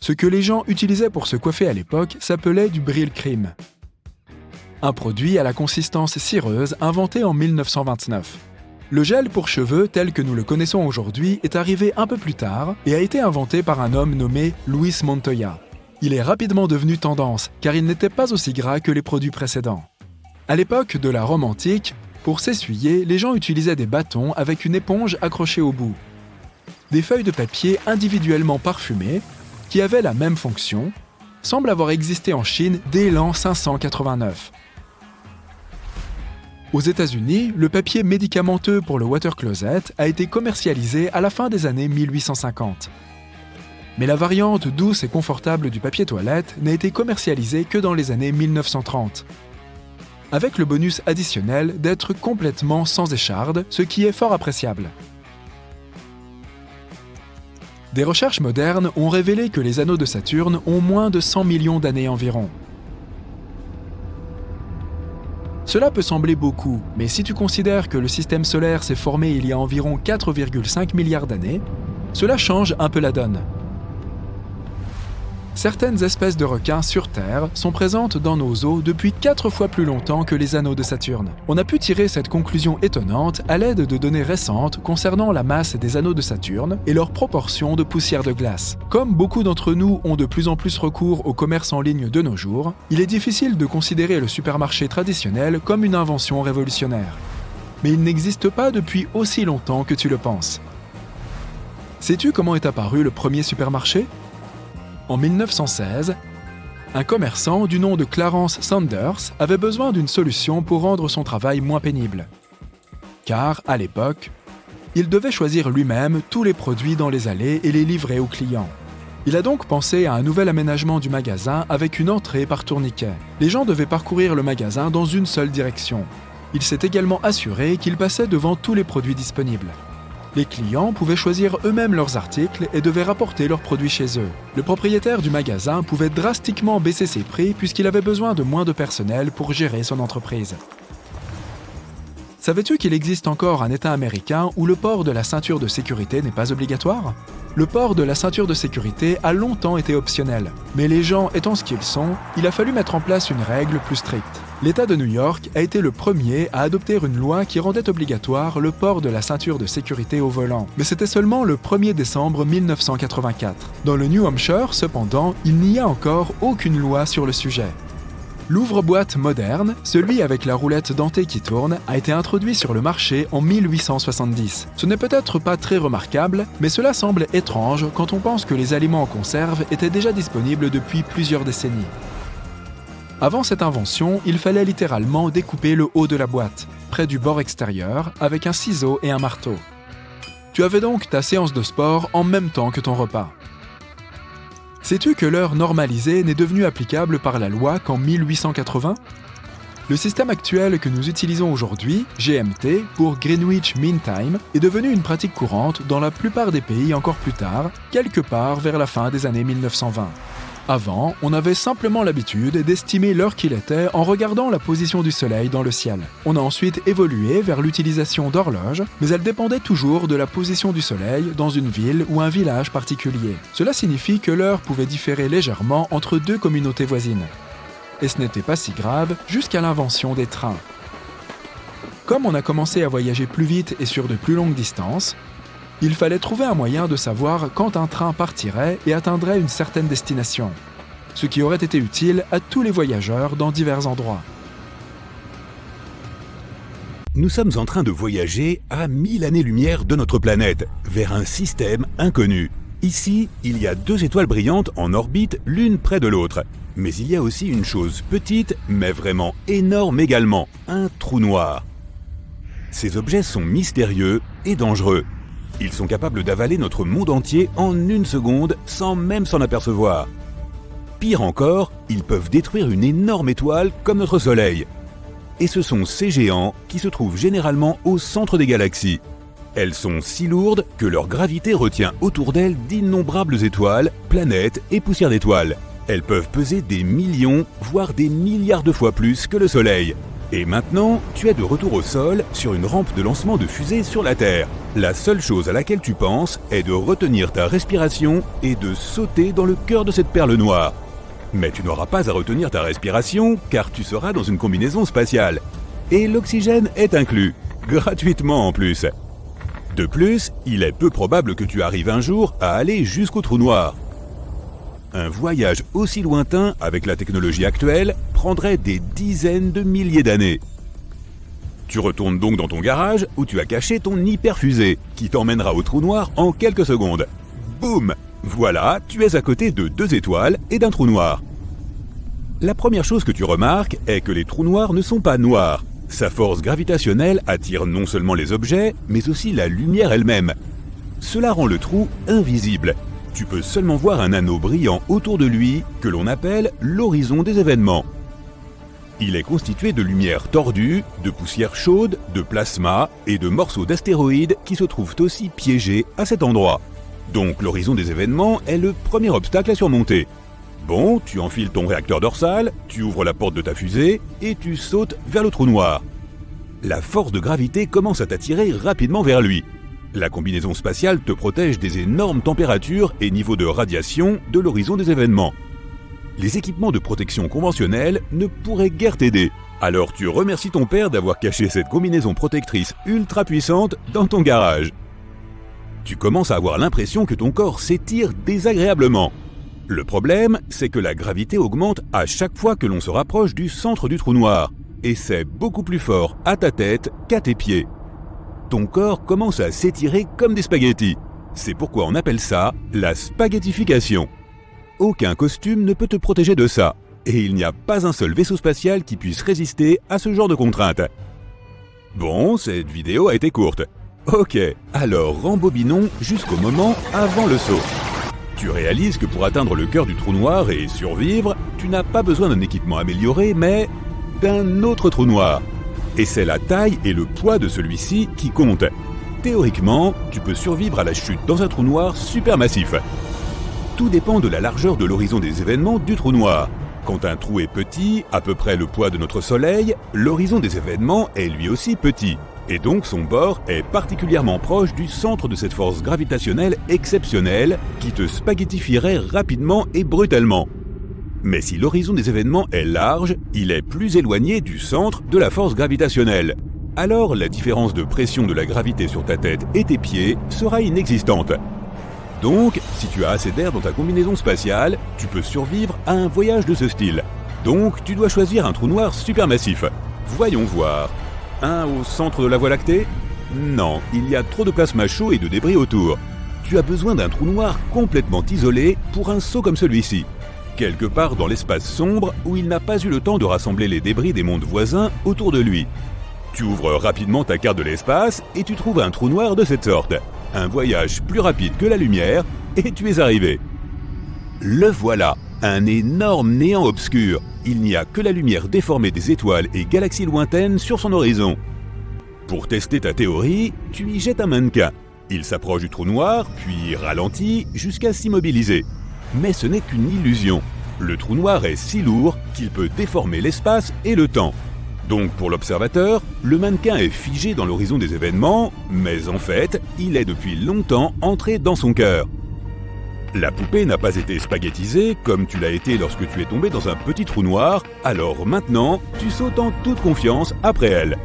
Ce que les gens utilisaient pour se coiffer à l'époque s'appelait du Brylcreem, un produit à la consistance cireuse inventé en 1929. Le gel pour cheveux tel que nous le connaissons aujourd'hui est arrivé un peu plus tard et a été inventé par un homme nommé Luis Montoya. Il est rapidement devenu tendance car il n'était pas aussi gras que les produits précédents. À l'époque de la Rome antique, pour s'essuyer, les gens utilisaient des bâtons avec une éponge accrochée au bout. Des feuilles de papier individuellement parfumées, qui avaient la même fonction, semblent avoir existé en Chine dès l'an 589. Aux États-Unis, le papier médicamenteux pour le water closet a été commercialisé à la fin des années 1850. Mais la variante douce et confortable du papier toilette n'a été commercialisée que dans les années 1930, avec le bonus additionnel d'être complètement sans écharde, ce qui est fort appréciable. Des recherches modernes ont révélé que les anneaux de Saturne ont moins de 100 millions d'années environ. Cela peut sembler beaucoup, mais si tu considères que le système solaire s'est formé il y a environ 4,5 milliards d'années, cela change un peu la donne. Certaines espèces de requins sur Terre sont présentes dans nos eaux depuis 4 fois plus longtemps que les anneaux de Saturne. On a pu tirer cette conclusion étonnante à l'aide de données récentes concernant la masse des anneaux de Saturne et leur proportion de poussière de glace. Comme beaucoup d'entre nous ont de plus en plus recours au commerce en ligne de nos jours, il est difficile de considérer le supermarché traditionnel comme une invention révolutionnaire. Mais il n'existe pas depuis aussi longtemps que tu le penses. Sais-tu comment est apparu le premier supermarché ? En 1916, un commerçant du nom de Clarence Sanders avait besoin d'une solution pour rendre son travail moins pénible. Car, à l'époque, il devait choisir lui-même tous les produits dans les allées et les livrer aux clients. Il a donc pensé à un nouvel aménagement du magasin avec une entrée par tourniquet. Les gens devaient parcourir le magasin dans une seule direction. Il s'est également assuré qu'il passait devant tous les produits disponibles. Les clients pouvaient choisir eux-mêmes leurs articles et devaient rapporter leurs produits chez eux. Le propriétaire du magasin pouvait drastiquement baisser ses prix puisqu'il avait besoin de moins de personnel pour gérer son entreprise. Savais-tu qu'il existe encore un État américain où le port de la ceinture de sécurité n'est pas obligatoire ? Le port de la ceinture de sécurité a longtemps été optionnel, mais les gens étant ce qu'ils sont, il a fallu mettre en place une règle plus stricte. L'État de New York a été le premier à adopter une loi qui rendait obligatoire le port de la ceinture de sécurité au volant, mais c'était seulement le 1er décembre 1984. Dans le New Hampshire, cependant, il n'y a encore aucune loi sur le sujet. L'ouvre-boîte moderne, celui avec la roulette dentée qui tourne, a été introduit sur le marché en 1870. Ce n'est peut-être pas très remarquable, mais cela semble étrange quand on pense que les aliments en conserve étaient déjà disponibles depuis plusieurs décennies. Avant cette invention, il fallait littéralement découper le haut de la boîte, près du bord extérieur, avec un ciseau et un marteau. Tu avais donc ta séance de sport en même temps que ton repas. Sais-tu que l'heure normalisée n'est devenue applicable par la loi qu'en 1880 ? Le système actuel que nous utilisons aujourd'hui, GMT, pour Greenwich Mean Time, est devenu une pratique courante dans la plupart des pays encore plus tard, quelque part vers la fin des années 1920. Avant, on avait simplement l'habitude d'estimer l'heure qu'il était en regardant la position du soleil dans le ciel. On a ensuite évolué vers l'utilisation d'horloges, mais elle dépendait toujours de la position du soleil dans une ville ou un village particulier. Cela signifie que l'heure pouvait différer légèrement entre deux communautés voisines. Et ce n'était pas si grave jusqu'à l'invention des trains. Comme on a commencé à voyager plus vite et sur de plus longues distances, il fallait trouver un moyen de savoir quand un train partirait et atteindrait une certaine destination, ce qui aurait été utile à tous les voyageurs dans divers endroits. Nous sommes en train de voyager à 1000 années-lumière de notre planète, vers un système inconnu. Ici, il y a 2 étoiles brillantes en orbite l'une près de l'autre. Mais il y a aussi une chose petite, mais vraiment énorme également, un trou noir. Ces objets sont mystérieux et dangereux. Ils sont capables d'avaler notre monde entier en 1 seconde sans même s'en apercevoir. Pire encore, ils peuvent détruire une énorme étoile comme notre Soleil. Et ce sont ces géants qui se trouvent généralement au centre des galaxies. Elles sont si lourdes que leur gravité retient autour d'elles d'innombrables étoiles, planètes et poussières d'étoiles. Elles peuvent peser des millions, voire des milliards de fois plus que le Soleil. Et maintenant, tu es de retour au sol sur une rampe de lancement de fusée sur la Terre. La seule chose à laquelle tu penses est de retenir ta respiration et de sauter dans le cœur de cette perle noire. Mais tu n'auras pas à retenir ta respiration car tu seras dans une combinaison spatiale. Et l'oxygène est inclus, gratuitement en plus. De plus, il est peu probable que tu arrives un jour à aller jusqu'au trou noir. Un voyage aussi lointain avec la technologie actuelle prendrait des dizaines de milliers d'années. Tu retournes donc dans ton garage où tu as caché ton hyperfusée qui t'emmènera au trou noir en quelques secondes. Boum! Voilà, tu es à côté de 2 étoiles et d'un trou noir. La première chose que tu remarques est que les trous noirs ne sont pas noirs. Sa force gravitationnelle attire non seulement les objets, mais aussi la lumière elle-même. Cela rend le trou invisible. Tu peux seulement voir un anneau brillant autour de lui que l'on appelle l'horizon des événements. Il est constitué de lumière tordue, de poussière chaude, de plasma et de morceaux d'astéroïdes qui se trouvent aussi piégés à cet endroit. Donc l'horizon des événements est le premier obstacle à surmonter. Bon, tu enfiles ton réacteur dorsal, tu ouvres la porte de ta fusée et tu sautes vers le trou noir. La force de gravité commence à t'attirer rapidement vers lui. La combinaison spatiale te protège des énormes températures et niveaux de radiation de l'horizon des événements. Les équipements de protection conventionnels ne pourraient guère t'aider. Alors tu remercies ton père d'avoir caché cette combinaison protectrice ultra puissante dans ton garage. Tu commences à avoir l'impression que ton corps s'étire désagréablement. Le problème, c'est que la gravité augmente à chaque fois que l'on se rapproche du centre du trou noir. Et c'est beaucoup plus fort à ta tête qu'à tes pieds. Ton corps commence à s'étirer comme des spaghettis. C'est pourquoi on appelle ça la spaghettification. Aucun costume ne peut te protéger de ça. Et il n'y a pas un seul vaisseau spatial qui puisse résister à ce genre de contraintes. Bon, cette vidéo a été courte. Ok, alors rembobinons jusqu'au moment avant le saut. Tu réalises que pour atteindre le cœur du trou noir et survivre, tu n'as pas besoin d'un équipement amélioré, mais d'un autre trou noir. Et c'est la taille et le poids de celui-ci qui comptent. Théoriquement, tu peux survivre à la chute dans un trou noir supermassif. Tout dépend de la largeur de l'horizon des événements du trou noir. Quand un trou est petit, à peu près le poids de notre Soleil, l'horizon des événements est lui aussi petit. Et donc son bord est particulièrement proche du centre de cette force gravitationnelle exceptionnelle qui te spaghettifierait rapidement et brutalement. Mais si l'horizon des événements est large, il est plus éloigné du centre de la force gravitationnelle. Alors la différence de pression de la gravité sur ta tête et tes pieds sera inexistante. Donc, si tu as assez d'air dans ta combinaison spatiale, tu peux survivre à un voyage de ce style. Donc, tu dois choisir un trou noir supermassif. Voyons voir. Un au centre de la Voie lactée? Non, il y a trop de plasma chaud et de débris autour. Tu as besoin d'un trou noir complètement isolé pour un saut comme celui-ci. Quelque part dans l'espace sombre où il n'a pas eu le temps de rassembler les débris des mondes voisins autour de lui. Tu ouvres rapidement ta carte de l'espace et tu trouves un trou noir de cette sorte. Un voyage plus rapide que la lumière et tu es arrivé. Le voilà, un énorme néant obscur. Il n'y a que la lumière déformée des étoiles et galaxies lointaines sur son horizon. Pour tester ta théorie, tu y jettes un mannequin. Il s'approche du trou noir, puis ralentit jusqu'à s'immobiliser. Mais ce n'est qu'une illusion. Le trou noir est si lourd qu'il peut déformer l'espace et le temps. Donc pour l'observateur, le mannequin est figé dans l'horizon des événements, mais en fait, il est depuis longtemps entré dans son cœur. La poupée n'a pas été spaghettisée comme tu l'as été lorsque tu es tombé dans un petit trou noir, alors maintenant, tu sautes en toute confiance après elle.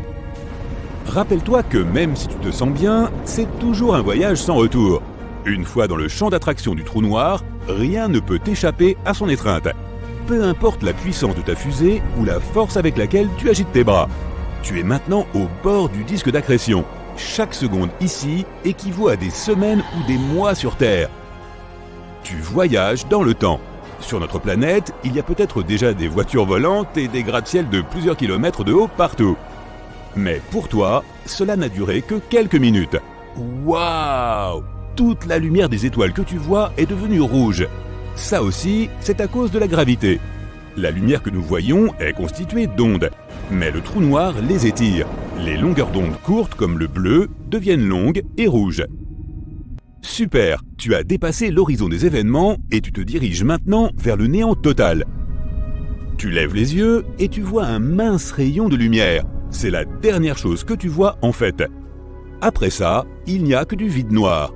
Rappelle-toi que même si tu te sens bien, c'est toujours un voyage sans retour. Une fois dans le champ d'attraction du trou noir, rien ne peut t'échapper à son étreinte. Peu importe la puissance de ta fusée ou la force avec laquelle tu agites tes bras. Tu es maintenant au bord du disque d'accrétion. Chaque seconde ici équivaut à des semaines ou des mois sur Terre. Tu voyages dans le temps. Sur notre planète, il y a peut-être déjà des voitures volantes et des gratte-ciel de plusieurs kilomètres de haut partout. Mais pour toi, cela n'a duré que quelques minutes. Waouh! Toute la lumière des étoiles que tu vois est devenue rouge. Ça aussi, c'est à cause de la gravité. La lumière que nous voyons est constituée d'ondes, mais le trou noir les étire. Les longueurs d'onde courtes comme le bleu deviennent longues et rouges. Super, tu as dépassé l'horizon des événements et tu te diriges maintenant vers le néant total. Tu lèves les yeux et tu vois un mince rayon de lumière. C'est la dernière chose que tu vois en fait. Après ça, il n'y a que du vide noir.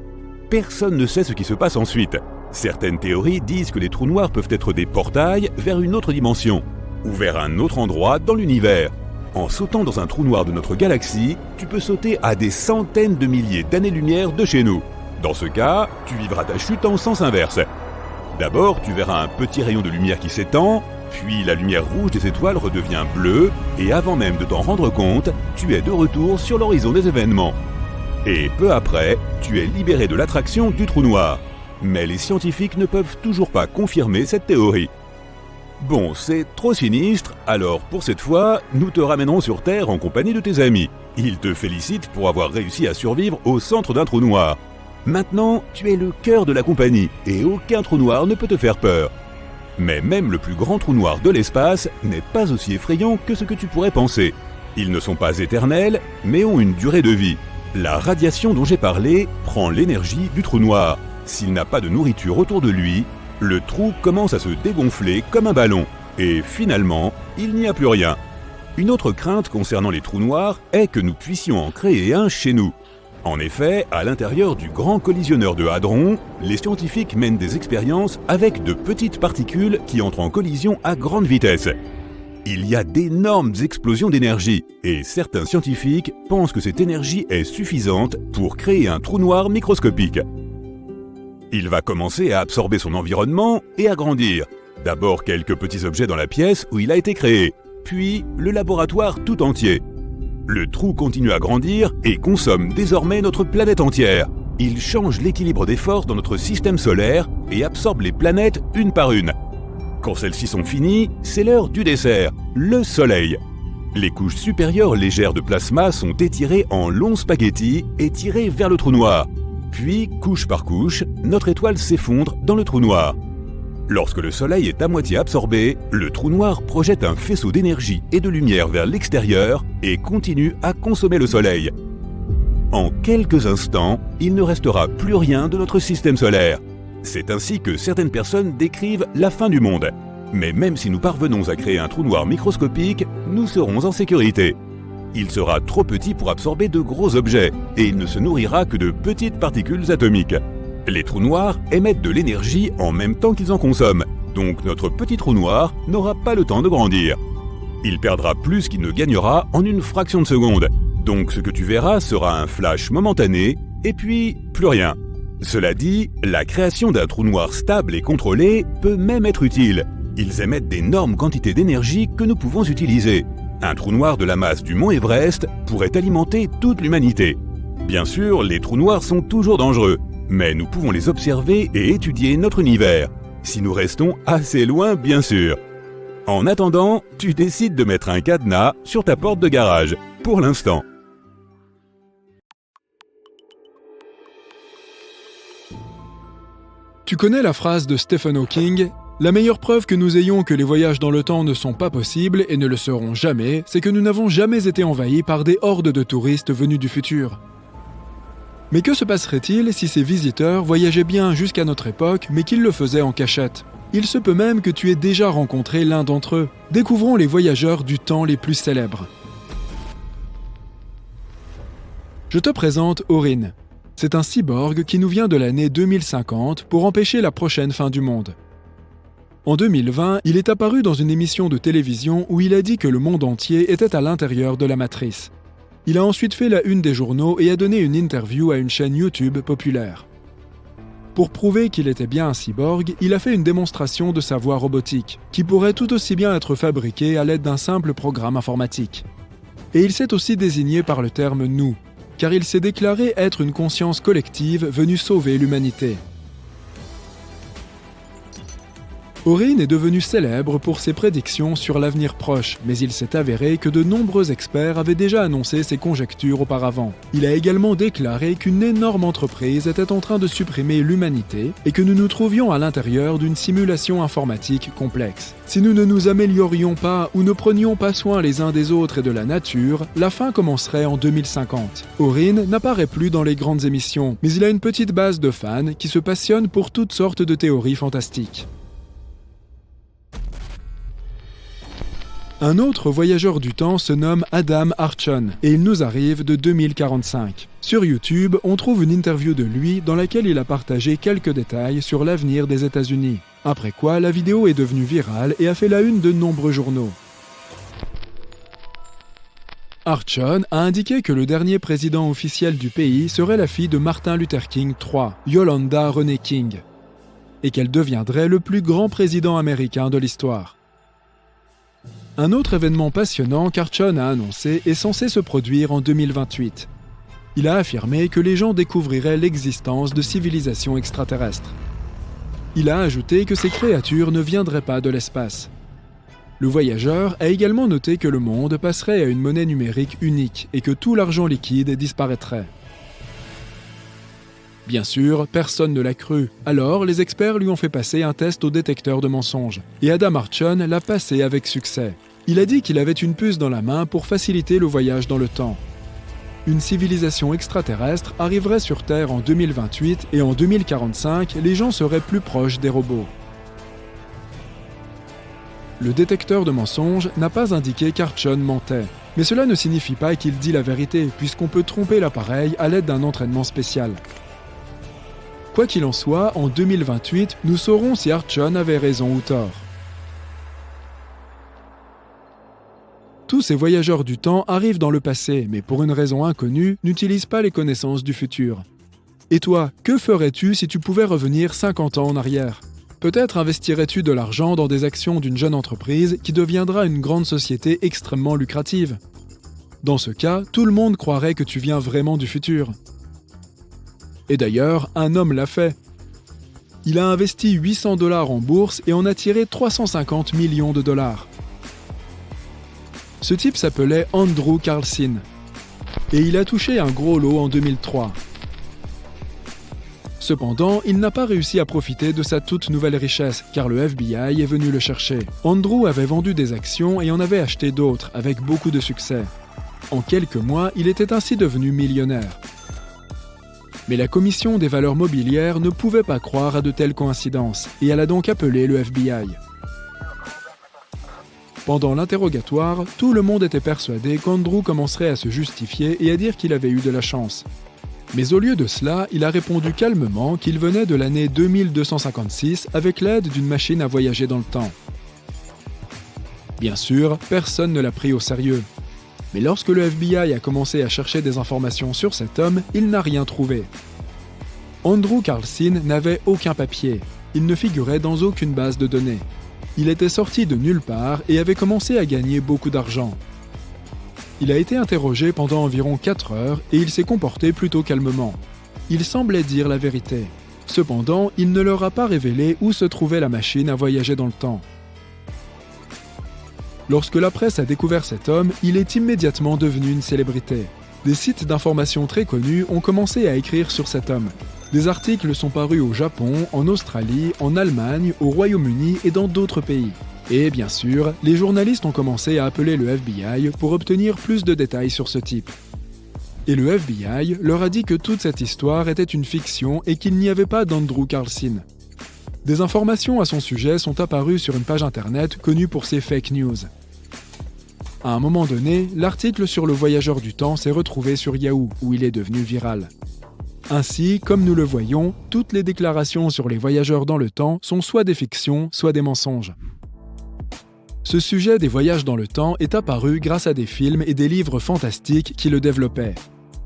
Personne ne sait ce qui se passe ensuite. Certaines théories disent que les trous noirs peuvent être des portails vers une autre dimension ou vers un autre endroit dans l'univers. En sautant dans un trou noir de notre galaxie, tu peux sauter à des centaines de milliers d'années-lumière de chez nous. Dans ce cas, tu vivras ta chute en sens inverse. D'abord, tu verras un petit rayon de lumière qui s'étend, puis la lumière rouge des étoiles redevient bleue, et avant même de t'en rendre compte, tu es de retour sur l'horizon des événements. Et peu après, tu es libéré de l'attraction du trou noir. Mais les scientifiques ne peuvent toujours pas confirmer cette théorie. Bon, c'est trop sinistre, alors pour cette fois, nous te ramènerons sur Terre en compagnie de tes amis. Ils te félicitent pour avoir réussi à survivre au centre d'un trou noir. Maintenant, tu es le cœur de la compagnie et aucun trou noir ne peut te faire peur. Mais même le plus grand trou noir de l'espace n'est pas aussi effrayant que ce que tu pourrais penser. Ils ne sont pas éternels, mais ont une durée de vie. La radiation dont j'ai parlé prend l'énergie du trou noir. S'il n'a pas de nourriture autour de lui, le trou commence à se dégonfler comme un ballon. Et finalement, il n'y a plus rien. Une autre crainte concernant les trous noirs est que nous puissions en créer un chez nous. En effet, à l'intérieur du grand collisionneur de Hadron, les scientifiques mènent des expériences avec de petites particules qui entrent en collision à grande vitesse. Il y a d'énormes explosions d'énergie et certains scientifiques pensent que cette énergie est suffisante pour créer un trou noir microscopique. Il va commencer à absorber son environnement et à grandir. D'abord quelques petits objets dans la pièce où il a été créé, puis le laboratoire tout entier. Le trou continue à grandir et consomme désormais notre planète entière. Il change l'équilibre des forces dans notre système solaire et absorbe les planètes une par une. Quand celles-ci sont finies, c'est l'heure du dessert, le Soleil. Les couches supérieures légères de plasma sont étirées en longs spaghettis et tirées vers le trou noir. Puis, couche par couche, notre étoile s'effondre dans le trou noir. Lorsque le Soleil est à moitié absorbé, le trou noir projette un faisceau d'énergie et de lumière vers l'extérieur et continue à consommer le Soleil. En quelques instants, il ne restera plus rien de notre système solaire. C'est ainsi que certaines personnes décrivent la fin du monde. Mais même si nous parvenons à créer un trou noir microscopique, nous serons en sécurité. Il sera trop petit pour absorber de gros objets et il ne se nourrira que de petites particules atomiques. Les trous noirs émettent de l'énergie en même temps qu'ils en consomment, donc notre petit trou noir n'aura pas le temps de grandir. Il perdra plus qu'il ne gagnera en une fraction de seconde, donc ce que tu verras sera un flash momentané et puis plus rien. Cela dit, la création d'un trou noir stable et contrôlé peut même être utile. Ils émettent d'énormes quantités d'énergie que nous pouvons utiliser. Un trou noir de la masse du mont Everest pourrait alimenter toute l'humanité. Bien sûr, les trous noirs sont toujours dangereux, mais nous pouvons les observer et étudier notre univers, si nous restons assez loin bien sûr. En attendant, tu décides de mettre un cadenas sur ta porte de garage, pour l'instant. Tu connais la phrase de Stephen Hawking ? La meilleure preuve que nous ayons que les voyages dans le temps ne sont pas possibles et ne le seront jamais, c'est que nous n'avons jamais été envahis par des hordes de touristes venus du futur. Mais que se passerait-il si ces visiteurs voyageaient bien jusqu'à notre époque, mais qu'ils le faisaient en cachette ? Il se peut même que tu aies déjà rencontré l'un d'entre eux. Découvrons les voyageurs du temps les plus célèbres. Je te présente Aurine. C'est un cyborg qui nous vient de l'année 2050 pour empêcher la prochaine fin du monde. En 2020, il est apparu dans une émission de télévision où il a dit que le monde entier était à l'intérieur de la matrice. Il a ensuite fait la une des journaux et a donné une interview à une chaîne YouTube populaire. Pour prouver qu'il était bien un cyborg, il a fait une démonstration de sa voix robotique, qui pourrait tout aussi bien être fabriquée à l'aide d'un simple programme informatique. Et il s'est aussi désigné par le terme « nous », car il s'est déclaré être une conscience collective venue sauver l'humanité. Orin est devenu célèbre pour ses prédictions sur l'avenir proche, mais il s'est avéré que de nombreux experts avaient déjà annoncé ses conjectures auparavant. Il a également déclaré qu'une énorme entreprise était en train de supprimer l'humanité et que nous nous trouvions à l'intérieur d'une simulation informatique complexe. Si nous ne nous améliorions pas ou ne prenions pas soin les uns des autres et de la nature, la fin commencerait en 2050. Orin n'apparaît plus dans les grandes émissions, mais il a une petite base de fans qui se passionnent pour toutes sortes de théories fantastiques. Un autre voyageur du temps se nomme Adam Archon et il nous arrive de 2045. Sur YouTube, on trouve une interview de lui dans laquelle il a partagé quelques détails sur l'avenir des États-Unis. Après quoi, la vidéo est devenue virale et a fait la une de nombreux journaux. Archon a indiqué que le dernier président officiel du pays serait la fille de Martin Luther King III, Yolanda Renee King, et qu'elle deviendrait le plus grand président américain de l'histoire. Un autre événement passionnant qu'Archon a annoncé est censé se produire en 2028. Il a affirmé que les gens découvriraient l'existence de civilisations extraterrestres. Il a ajouté que ces créatures ne viendraient pas de l'espace. Le voyageur a également noté que le monde passerait à une monnaie numérique unique et que tout l'argent liquide disparaîtrait. Bien sûr, personne ne l'a cru. Alors, les experts lui ont fait passer un test au détecteur de mensonges. Et Adam Archon l'a passé avec succès. Il a dit qu'il avait une puce dans la main pour faciliter le voyage dans le temps. Une civilisation extraterrestre arriverait sur Terre en 2028 et en 2045, les gens seraient plus proches des robots. Le détecteur de mensonges n'a pas indiqué qu'Archon mentait. Mais cela ne signifie pas qu'il dit la vérité, puisqu'on peut tromper l'appareil à l'aide d'un entraînement spécial. Quoi qu'il en soit, en 2028, nous saurons si Archon avait raison ou tort. Tous ces voyageurs du temps arrivent dans le passé, mais pour une raison inconnue, n'utilisent pas les connaissances du futur. Et toi, que ferais-tu si tu pouvais revenir 50 ans en arrière ? Peut-être investirais-tu de l'argent dans des actions d'une jeune entreprise qui deviendra une grande société extrêmement lucrative. Dans ce cas, tout le monde croirait que tu viens vraiment du futur. Et d'ailleurs, un homme l'a fait. Il a investi 800 $ en bourse et en a tiré 350 millions de dollars. Ce type s'appelait Andrew Carlson et il a touché un gros lot en 2003. Cependant, il n'a pas réussi à profiter de sa toute nouvelle richesse car le FBI est venu le chercher. Andrew avait vendu des actions et en avait acheté d'autres avec beaucoup de succès. En quelques mois, il était ainsi devenu millionnaire. Mais la commission des valeurs mobilières ne pouvait pas croire à de telles coïncidences et elle a donc appelé le FBI. Pendant l'interrogatoire, tout le monde était persuadé qu'Andrew commencerait à se justifier et à dire qu'il avait eu de la chance. Mais au lieu de cela, il a répondu calmement qu'il venait de l'année 2256 avec l'aide d'une machine à voyager dans le temps. Bien sûr, personne ne l'a pris au sérieux. Mais lorsque le FBI a commencé à chercher des informations sur cet homme, il n'a rien trouvé. Andrew Carlson n'avait aucun papier. Il ne figurait dans aucune base de données. Il était sorti de nulle part et avait commencé à gagner beaucoup d'argent. Il a été interrogé pendant environ 4 heures et il s'est comporté plutôt calmement. Il semblait dire la vérité. Cependant, il ne leur a pas révélé où se trouvait la machine à voyager dans le temps. Lorsque la presse a découvert cet homme, il est immédiatement devenu une célébrité. Des sites d'information très connus ont commencé à écrire sur cet homme. Des articles sont parus au Japon, en Australie, en Allemagne, au Royaume-Uni et dans d'autres pays. Et bien sûr, les journalistes ont commencé à appeler le FBI pour obtenir plus de détails sur ce type. Et le FBI leur a dit que toute cette histoire était une fiction et qu'il n'y avait pas d'Andrew Carlson. Des informations à son sujet sont apparues sur une page internet connue pour ses fake news. À un moment donné, l'article sur le voyageur du temps s'est retrouvé sur Yahoo, où il est devenu viral. Ainsi, comme nous le voyons, toutes les déclarations sur les voyageurs dans le temps sont soit des fictions, soit des mensonges. Ce sujet des voyages dans le temps est apparu grâce à des films et des livres fantastiques qui le développaient.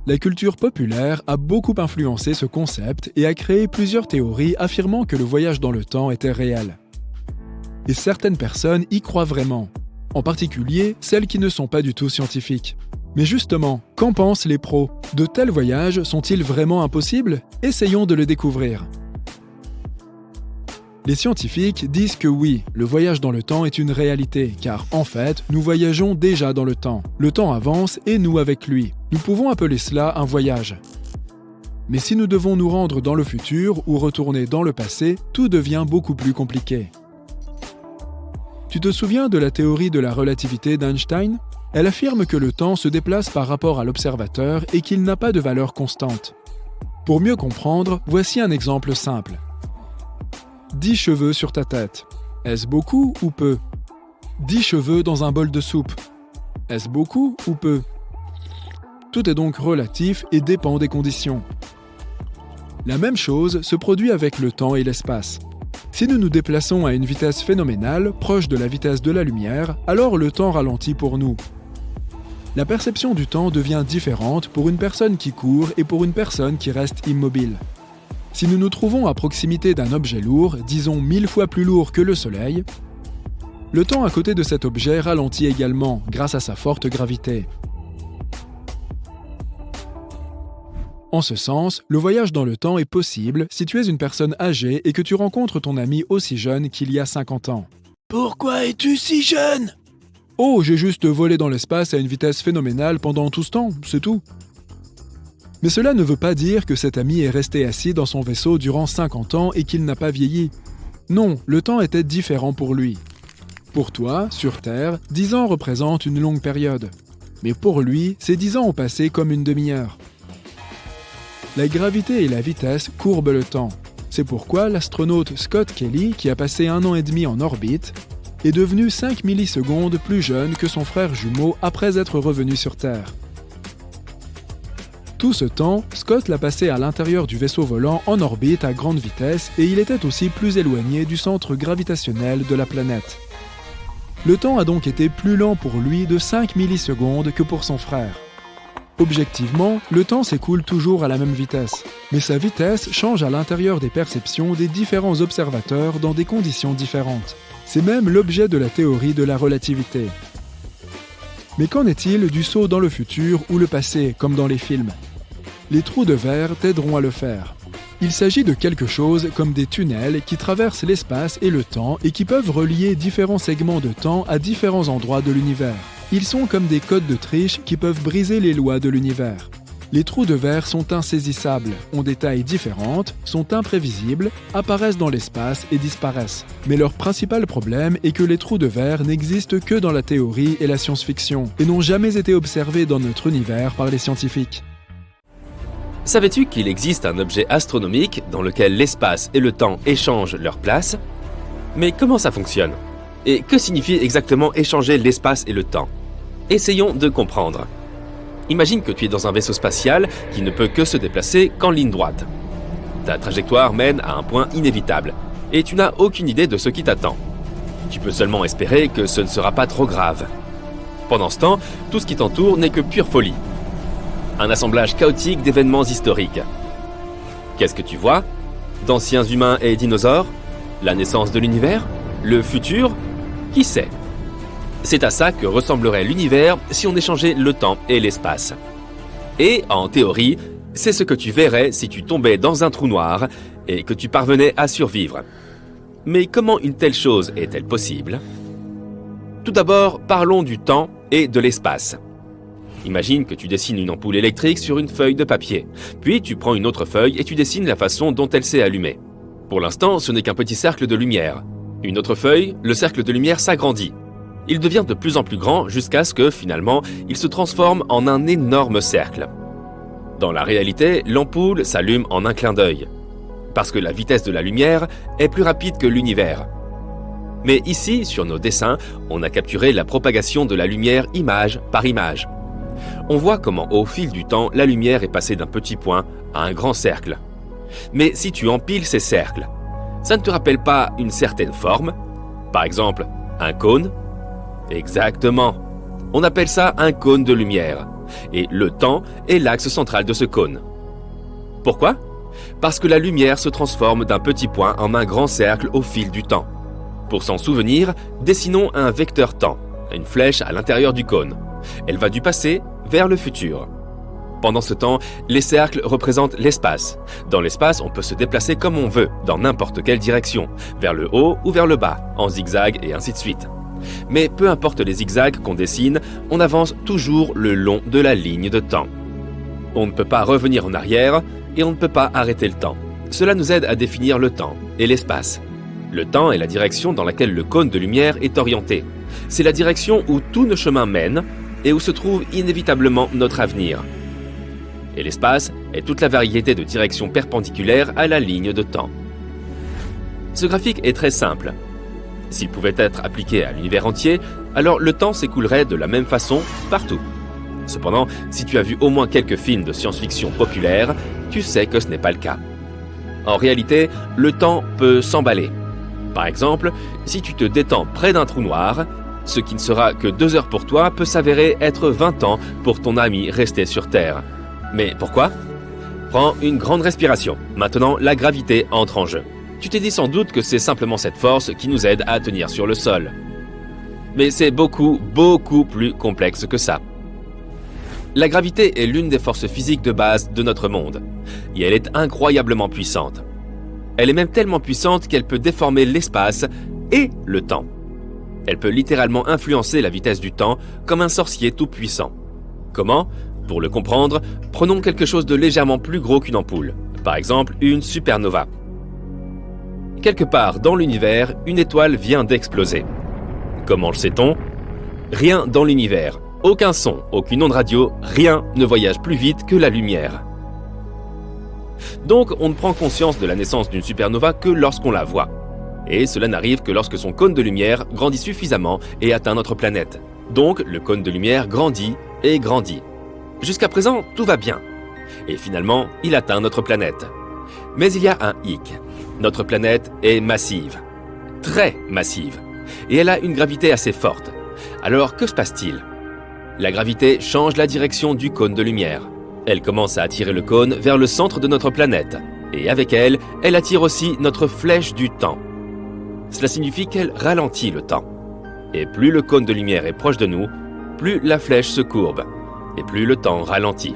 La culture populaire a beaucoup influencé ce concept et a créé plusieurs théories affirmant que le voyage dans le temps était réel. Et certaines personnes y croient vraiment, en particulier celles qui ne sont pas du tout scientifiques. Mais justement, qu'en pensent les pros? De tels voyages sont-ils vraiment impossibles? Essayons de le découvrir. Les scientifiques disent que oui, le voyage dans le temps est une réalité, car en fait, nous voyageons déjà dans le temps. Le temps avance et nous avec lui. Nous pouvons appeler cela un voyage. Mais si nous devons nous rendre dans le futur ou retourner dans le passé, tout devient beaucoup plus compliqué. Tu te souviens de la théorie de la relativité d'Einstein? Elle affirme que le temps se déplace par rapport à l'observateur et qu'il n'a pas de valeur constante. Pour mieux comprendre, voici un exemple simple. 10 cheveux sur ta tête. Est-ce beaucoup ou peu? 10 cheveux dans un bol de soupe. Est-ce beaucoup ou peu? Tout est donc relatif et dépend des conditions. La même chose se produit avec le temps et l'espace. Si nous nous déplaçons à une vitesse phénoménale, proche de la vitesse de la lumière, alors le temps ralentit pour nous. La perception du temps devient différente pour une personne qui court et pour une personne qui reste immobile. Si nous nous trouvons à proximité d'un objet lourd, disons 1000 fois plus lourd que le Soleil, le temps à côté de cet objet ralentit également grâce à sa forte gravité. En ce sens, le voyage dans le temps est possible si tu es une personne âgée et que tu rencontres ton ami aussi jeune qu'il y a 50 ans. Pourquoi es-tu si jeune? Oh, j'ai juste volé dans l'espace à une vitesse phénoménale pendant tout ce temps, c'est tout. Mais cela ne veut pas dire que cet ami est resté assis dans son vaisseau durant 50 ans et qu'il n'a pas vieilli. Non, le temps était différent pour lui. Pour toi, sur Terre, 10 ans représentent une longue période. Mais pour lui, ces 10 ans ont passé comme une demi-heure. La gravité et la vitesse courbent le temps. C'est pourquoi l'astronaute Scott Kelly, qui a passé 1 an et demi en orbite, est devenu 5 millisecondes plus jeune que son frère jumeau après être revenu sur Terre. Tout ce temps, Scott l'a passé à l'intérieur du vaisseau volant en orbite à grande vitesse et il était aussi plus éloigné du centre gravitationnel de la planète. Le temps a donc été plus lent pour lui de 5 millisecondes que pour son frère. Objectivement, le temps s'écoule toujours à la même vitesse, mais sa vitesse change à l'intérieur des perceptions des différents observateurs dans des conditions différentes. C'est même l'objet de la théorie de la relativité. Mais qu'en est-il du saut dans le futur ou le passé, comme dans les films? Les trous de verre t'aideront à le faire. Il s'agit de quelque chose comme des tunnels qui traversent l'espace et le temps et qui peuvent relier différents segments de temps à différents endroits de l'univers. Ils sont comme des codes de triche qui peuvent briser les lois de l'univers. Les trous de verre sont insaisissables, ont des tailles différentes, sont imprévisibles, apparaissent dans l'espace et disparaissent. Mais leur principal problème est que les trous de verre n'existent que dans la théorie et la science-fiction et n'ont jamais été observés dans notre univers par les scientifiques. Savais-tu qu'il existe un objet astronomique dans lequel l'espace et le temps échangent leur place? Mais comment ça fonctionne? Et que signifie exactement échanger l'espace et le temps? Essayons de comprendre. Imagine que tu es dans un vaisseau spatial qui ne peut que se déplacer qu'en ligne droite. Ta trajectoire mène à un point inévitable et tu n'as aucune idée de ce qui t'attend. Tu peux seulement espérer que ce ne sera pas trop grave. Pendant ce temps, tout ce qui t'entoure n'est que pure folie. Un assemblage chaotique d'événements historiques. Qu'est-ce que tu vois? D'anciens humains et dinosaures? La naissance de l'univers? Le futur? Qui sait? C'est à ça que ressemblerait l'univers si on échangeait le temps et l'espace. Et, en théorie, c'est ce que tu verrais si tu tombais dans un trou noir et que tu parvenais à survivre. Mais comment une telle chose est-elle possible? Tout d'abord, parlons du temps et de l'espace. Imagine que tu dessines une ampoule électrique sur une feuille de papier. Puis tu prends une autre feuille et tu dessines la façon dont elle s'est allumée. Pour l'instant, ce n'est qu'un petit cercle de lumière. Une autre feuille, le cercle de lumière s'agrandit. Il devient de plus en plus grand jusqu'à ce que, finalement, il se transforme en un énorme cercle. Dans la réalité, l'ampoule s'allume en un clin d'œil. Parce que la vitesse de la lumière est plus rapide que l'univers. Mais ici, sur nos dessins, on a capturé la propagation de la lumière image par image. On voit comment au fil du temps, la lumière est passée d'un petit point à un grand cercle. Mais si tu empiles ces cercles, ça ne te rappelle pas une certaine forme? Par exemple, un cône? Exactement. On appelle ça un cône de lumière. Et le temps est l'axe central de ce cône. Pourquoi? Parce que la lumière se transforme d'un petit point en un grand cercle au fil du temps. Pour s'en souvenir, dessinons un vecteur temps, une flèche à l'intérieur du cône. Elle va du passé vers le futur. Pendant ce temps, les cercles représentent l'espace. Dans l'espace, on peut se déplacer comme on veut, dans n'importe quelle direction, vers le haut ou vers le bas, en zigzag et ainsi de suite. Mais peu importe les zigzags qu'on dessine, on avance toujours le long de la ligne de temps. On ne peut pas revenir en arrière et on ne peut pas arrêter le temps. Cela nous aide à définir le temps et l'espace. Le temps est la direction dans laquelle le cône de lumière est orienté. C'est la direction où tous nos chemins mènent et où se trouve inévitablement notre avenir. Et l'espace est toute la variété de directions perpendiculaires à la ligne de temps. Ce graphique est très simple. S'il pouvait être appliqué à l'univers entier, alors le temps s'écoulerait de la même façon partout. Cependant, si tu as vu au moins quelques films de science-fiction populaires, tu sais que ce n'est pas le cas. En réalité, le temps peut s'emballer. Par exemple, si tu te détends près d'un trou noir, ce qui ne sera que 2 heures pour toi peut s'avérer être 20 ans pour ton ami resté sur Terre. Mais pourquoi? Prends une grande respiration. Maintenant, la gravité entre en jeu. Tu t'es dit sans doute que c'est simplement cette force qui nous aide à tenir sur le sol. Mais c'est beaucoup plus complexe que ça. La gravité est l'une des forces physiques de base de notre monde. Et elle est incroyablement puissante. Elle est même tellement puissante qu'elle peut déformer l'espace et le temps. Elle peut littéralement influencer la vitesse du temps comme un sorcier tout-puissant. Comment? Pour le comprendre, prenons quelque chose de légèrement plus gros qu'une ampoule. Par exemple, une supernova. Quelque part dans l'univers, une étoile vient d'exploser. Comment le sait-on? Rien dans l'univers, aucun son, aucune onde radio, rien ne voyage plus vite que la lumière. Donc on ne prend conscience de la naissance d'une supernova que lorsqu'on la voit. Et cela n'arrive que lorsque son cône de lumière grandit suffisamment et atteint notre planète. Donc le cône de lumière grandit et grandit. Jusqu'à présent, tout va bien. Et finalement, il atteint notre planète. Mais il y a un hic. Notre planète est massive. Très massive. Et elle a une gravité assez forte. Alors, que se passe-t-il? La gravité change la direction du cône de lumière. Elle commence à attirer le cône vers le centre de notre planète. Et avec elle, elle attire aussi notre flèche du temps. Cela signifie qu'elle ralentit le temps. Et plus le cône de lumière est proche de nous, plus la flèche se courbe. Et plus le temps ralentit.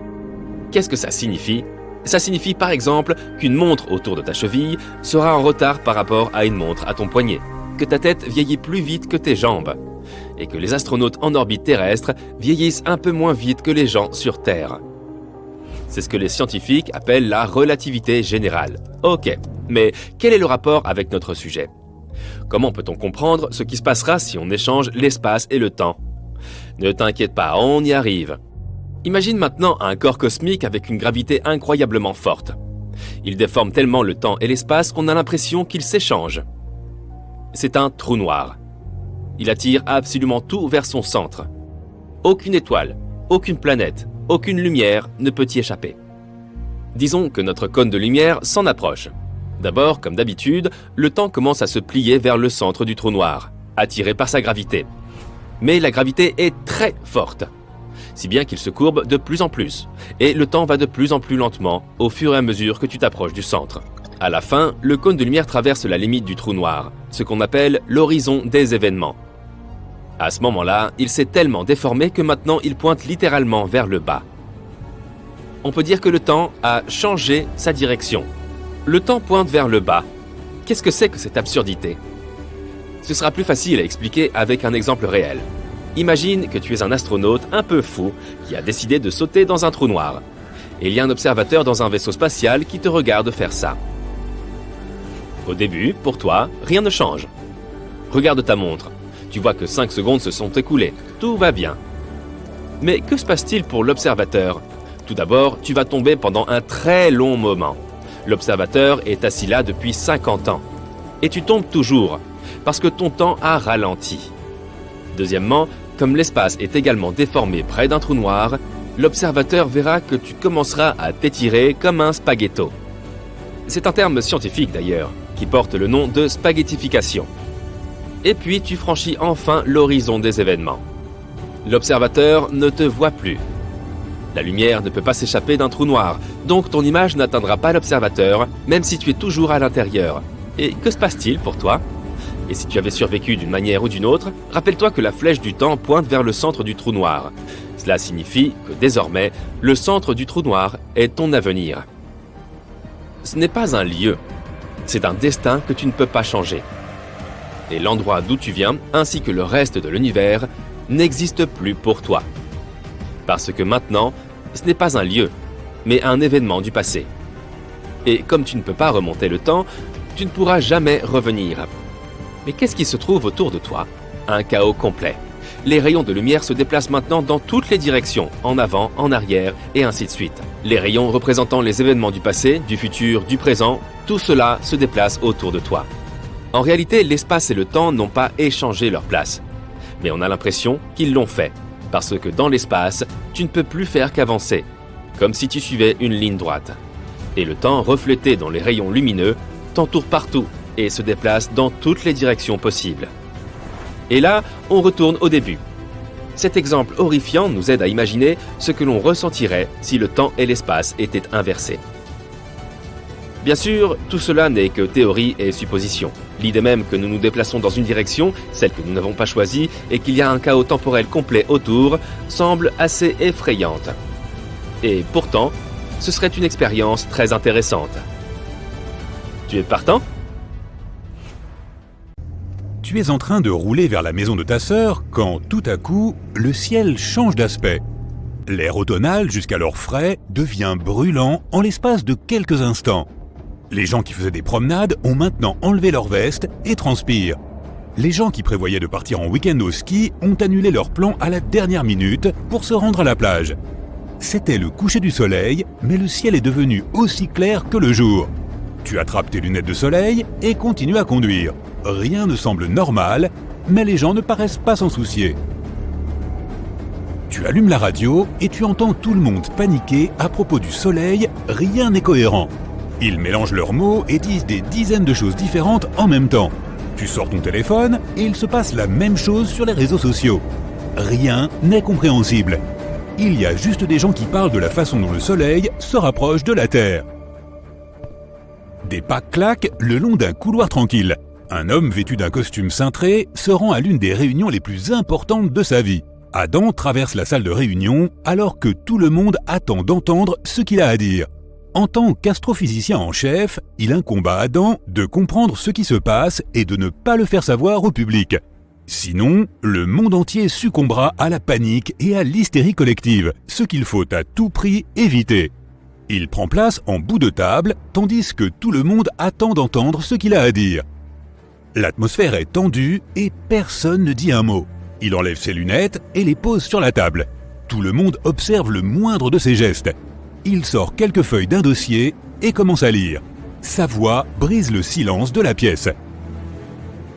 Qu'est-ce que ça signifie? Ça signifie par exemple qu'une montre autour de ta cheville sera en retard par rapport à une montre à ton poignet, que ta tête vieillit plus vite que tes jambes, et que les astronautes en orbite terrestre vieillissent un peu moins vite que les gens sur Terre. C'est ce que les scientifiques appellent la relativité générale. Ok, mais quel est le rapport avec notre sujet? Comment peut-on comprendre ce qui se passera si on échange l'espace et le temps? Ne t'inquiète pas, on y arrive. Imagine maintenant un corps cosmique avec une gravité incroyablement forte. Il déforme tellement le temps et l'espace qu'on a l'impression qu'ils s'échangent. C'est un trou noir. Il attire absolument tout vers son centre. Aucune étoile, aucune planète, aucune lumière ne peut y échapper. Disons que notre cône de lumière s'en approche. D'abord, comme d'habitude, le temps commence à se plier vers le centre du trou noir, attiré par sa gravité. Mais la gravité est très forte, si bien qu'il se courbe de plus en plus, et le temps va de plus en plus lentement au fur et à mesure que tu t'approches du centre. À la fin, le cône de lumière traverse la limite du trou noir, ce qu'on appelle l'horizon des événements. À ce moment-là, il s'est tellement déformé que maintenant il pointe littéralement vers le bas. On peut dire que le temps a changé sa direction. Le temps pointe vers le bas. Qu'est-ce que c'est que cette absurdité? Ce sera plus facile à expliquer avec un exemple réel. Imagine que tu es un astronaute un peu fou qui a décidé de sauter dans un trou noir. Et il y a un observateur dans un vaisseau spatial qui te regarde faire ça. Au début, pour toi, rien ne change. Regarde ta montre. Tu vois que 5 secondes se sont écoulées. Tout va bien. Mais que se passe-t-il pour l'observateur? Tout d'abord, tu vas tomber pendant un très long moment. L'observateur est assis là depuis 50 ans. Et tu tombes toujours, parce que ton temps a ralenti. Deuxièmement, comme l'espace est également déformé près d'un trou noir, l'observateur verra que tu commenceras à t'étirer comme un spaghetto. C'est un terme scientifique d'ailleurs, qui porte le nom de spaghettification. Et puis tu franchis enfin l'horizon des événements. L'observateur ne te voit plus. La lumière ne peut pas s'échapper d'un trou noir, donc ton image n'atteindra pas l'observateur, même si tu es toujours à l'intérieur. Et que se passe-t-il pour toi ? Et si tu avais survécu d'une manière ou d'une autre, rappelle-toi que la flèche du temps pointe vers le centre du trou noir. Cela signifie que désormais, le centre du trou noir est ton avenir. Ce n'est pas un lieu, c'est un destin que tu ne peux pas changer. Et l'endroit d'où tu viens, ainsi que le reste de l'univers, n'existe plus pour toi. Parce que maintenant, ce n'est pas un lieu, mais un événement du passé. Et comme tu ne peux pas remonter le temps, tu ne pourras jamais revenir. Mais qu'est-ce qui se trouve autour de toi ? Un chaos complet. Les rayons de lumière se déplacent maintenant dans toutes les directions, en avant, en arrière, et ainsi de suite. Les rayons représentant les événements du passé, du futur, du présent, tout cela se déplace autour de toi. En réalité, l'espace et le temps n'ont pas échangé leur place. Mais on a l'impression qu'ils l'ont fait, parce que dans l'espace, tu ne peux plus faire qu'avancer, comme si tu suivais une ligne droite. Et le temps, reflété dans les rayons lumineux, t'entoure partout et se déplace dans toutes les directions possibles. Et là, on retourne au début. Cet exemple horrifiant nous aide à imaginer ce que l'on ressentirait si le temps et l'espace étaient inversés. Bien sûr, tout cela n'est que théorie et supposition. L'idée même que nous nous déplaçons dans une direction, celle que nous n'avons pas choisie, et qu'il y a un chaos temporel complet autour, semble assez effrayante. Et pourtant, ce serait une expérience très intéressante. Tu es partant ? Tu es en train de rouler vers la maison de ta sœur quand, tout à coup, le ciel change d'aspect. L'air automnal, jusqu'alors frais, devient brûlant en l'espace de quelques instants. Les gens qui faisaient des promenades ont maintenant enlevé leur veste et transpirent. Les gens qui prévoyaient de partir en week-end au ski ont annulé leur plan à la dernière minute pour se rendre à la plage. C'était le coucher du soleil, mais le ciel est devenu aussi clair que le jour. Tu attrapes tes lunettes de soleil et continues à conduire. Rien ne semble normal, mais les gens ne paraissent pas s'en soucier. Tu allumes la radio et tu entends tout le monde paniquer à propos du soleil, rien n'est cohérent. Ils mélangent leurs mots et disent des dizaines de choses différentes en même temps. Tu sors ton téléphone et il se passe la même chose sur les réseaux sociaux. Rien n'est compréhensible. Il y a juste des gens qui parlent de la façon dont le soleil se rapproche de la Terre. Des pas claquent le long d'un couloir tranquille. Un homme vêtu d'un costume cintré se rend à l'une des réunions les plus importantes de sa vie. Adam traverse la salle de réunion alors que tout le monde attend d'entendre ce qu'il a à dire. En tant qu'astrophysicien en chef, il incombe à Adam de comprendre ce qui se passe et de ne pas le faire savoir au public. Sinon, le monde entier succombera à la panique et à l'hystérie collective, ce qu'il faut à tout prix éviter. Il prend place en bout de table, tandis que tout le monde attend d'entendre ce qu'il a à dire. L'atmosphère est tendue et personne ne dit un mot. Il enlève ses lunettes et les pose sur la table. Tout le monde observe le moindre de ses gestes. Il sort quelques feuilles d'un dossier et commence à lire. Sa voix brise le silence de la pièce.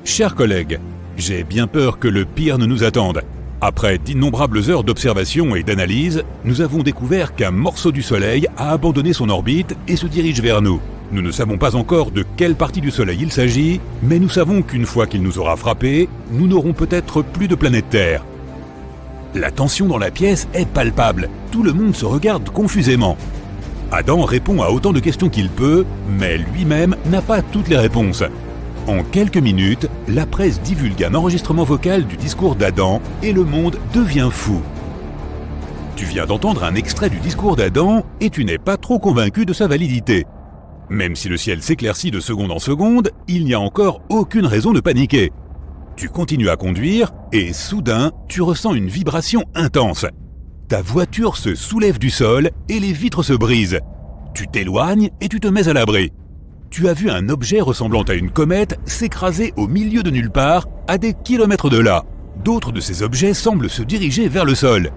Chers collègues, j'ai bien peur que le pire ne nous attende. Après d'innombrables heures d'observation et d'analyse, nous avons découvert qu'un morceau du Soleil a abandonné son orbite et se dirige vers nous. Nous ne savons pas encore de quelle partie du Soleil il s'agit, mais nous savons qu'une fois qu'il nous aura frappés, nous n'aurons peut-être plus de planète Terre. La tension dans la pièce est palpable, tout le monde se regarde confusément. Adam répond à autant de questions qu'il peut, mais lui-même n'a pas toutes les réponses. En quelques minutes, la presse divulgue un enregistrement vocal du discours d'Adam et le monde devient fou. Tu viens d'entendre un extrait du discours d'Adam et tu n'es pas trop convaincu de sa validité. Même si le ciel s'éclaircit de seconde en seconde, il n'y a encore aucune raison de paniquer. Tu continues à conduire et soudain, tu ressens une vibration intense. Ta voiture se soulève du sol et les vitres se brisent. Tu t'éloignes et tu te mets à l'abri. Tu as vu un objet ressemblant à une comète s'écraser au milieu de nulle part, à des kilomètres de là. D'autres de ces objets semblent se diriger vers le sol.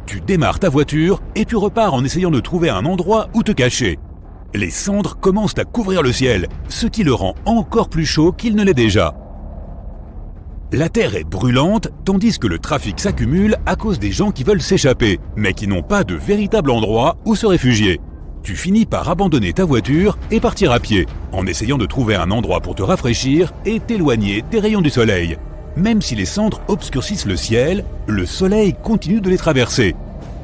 Tu démarres ta voiture et tu repars en essayant de trouver un endroit où te cacher. Les cendres commencent à couvrir le ciel, ce qui le rend encore plus chaud qu'il ne l'est déjà. La Terre est brûlante, tandis que le trafic s'accumule à cause des gens qui veulent s'échapper, mais qui n'ont pas de véritable endroit où se réfugier. Tu finis par abandonner ta voiture et partir à pied, en essayant de trouver un endroit pour te rafraîchir et t'éloigner des rayons du soleil. Même si les cendres obscurcissent le ciel, le soleil continue de les traverser.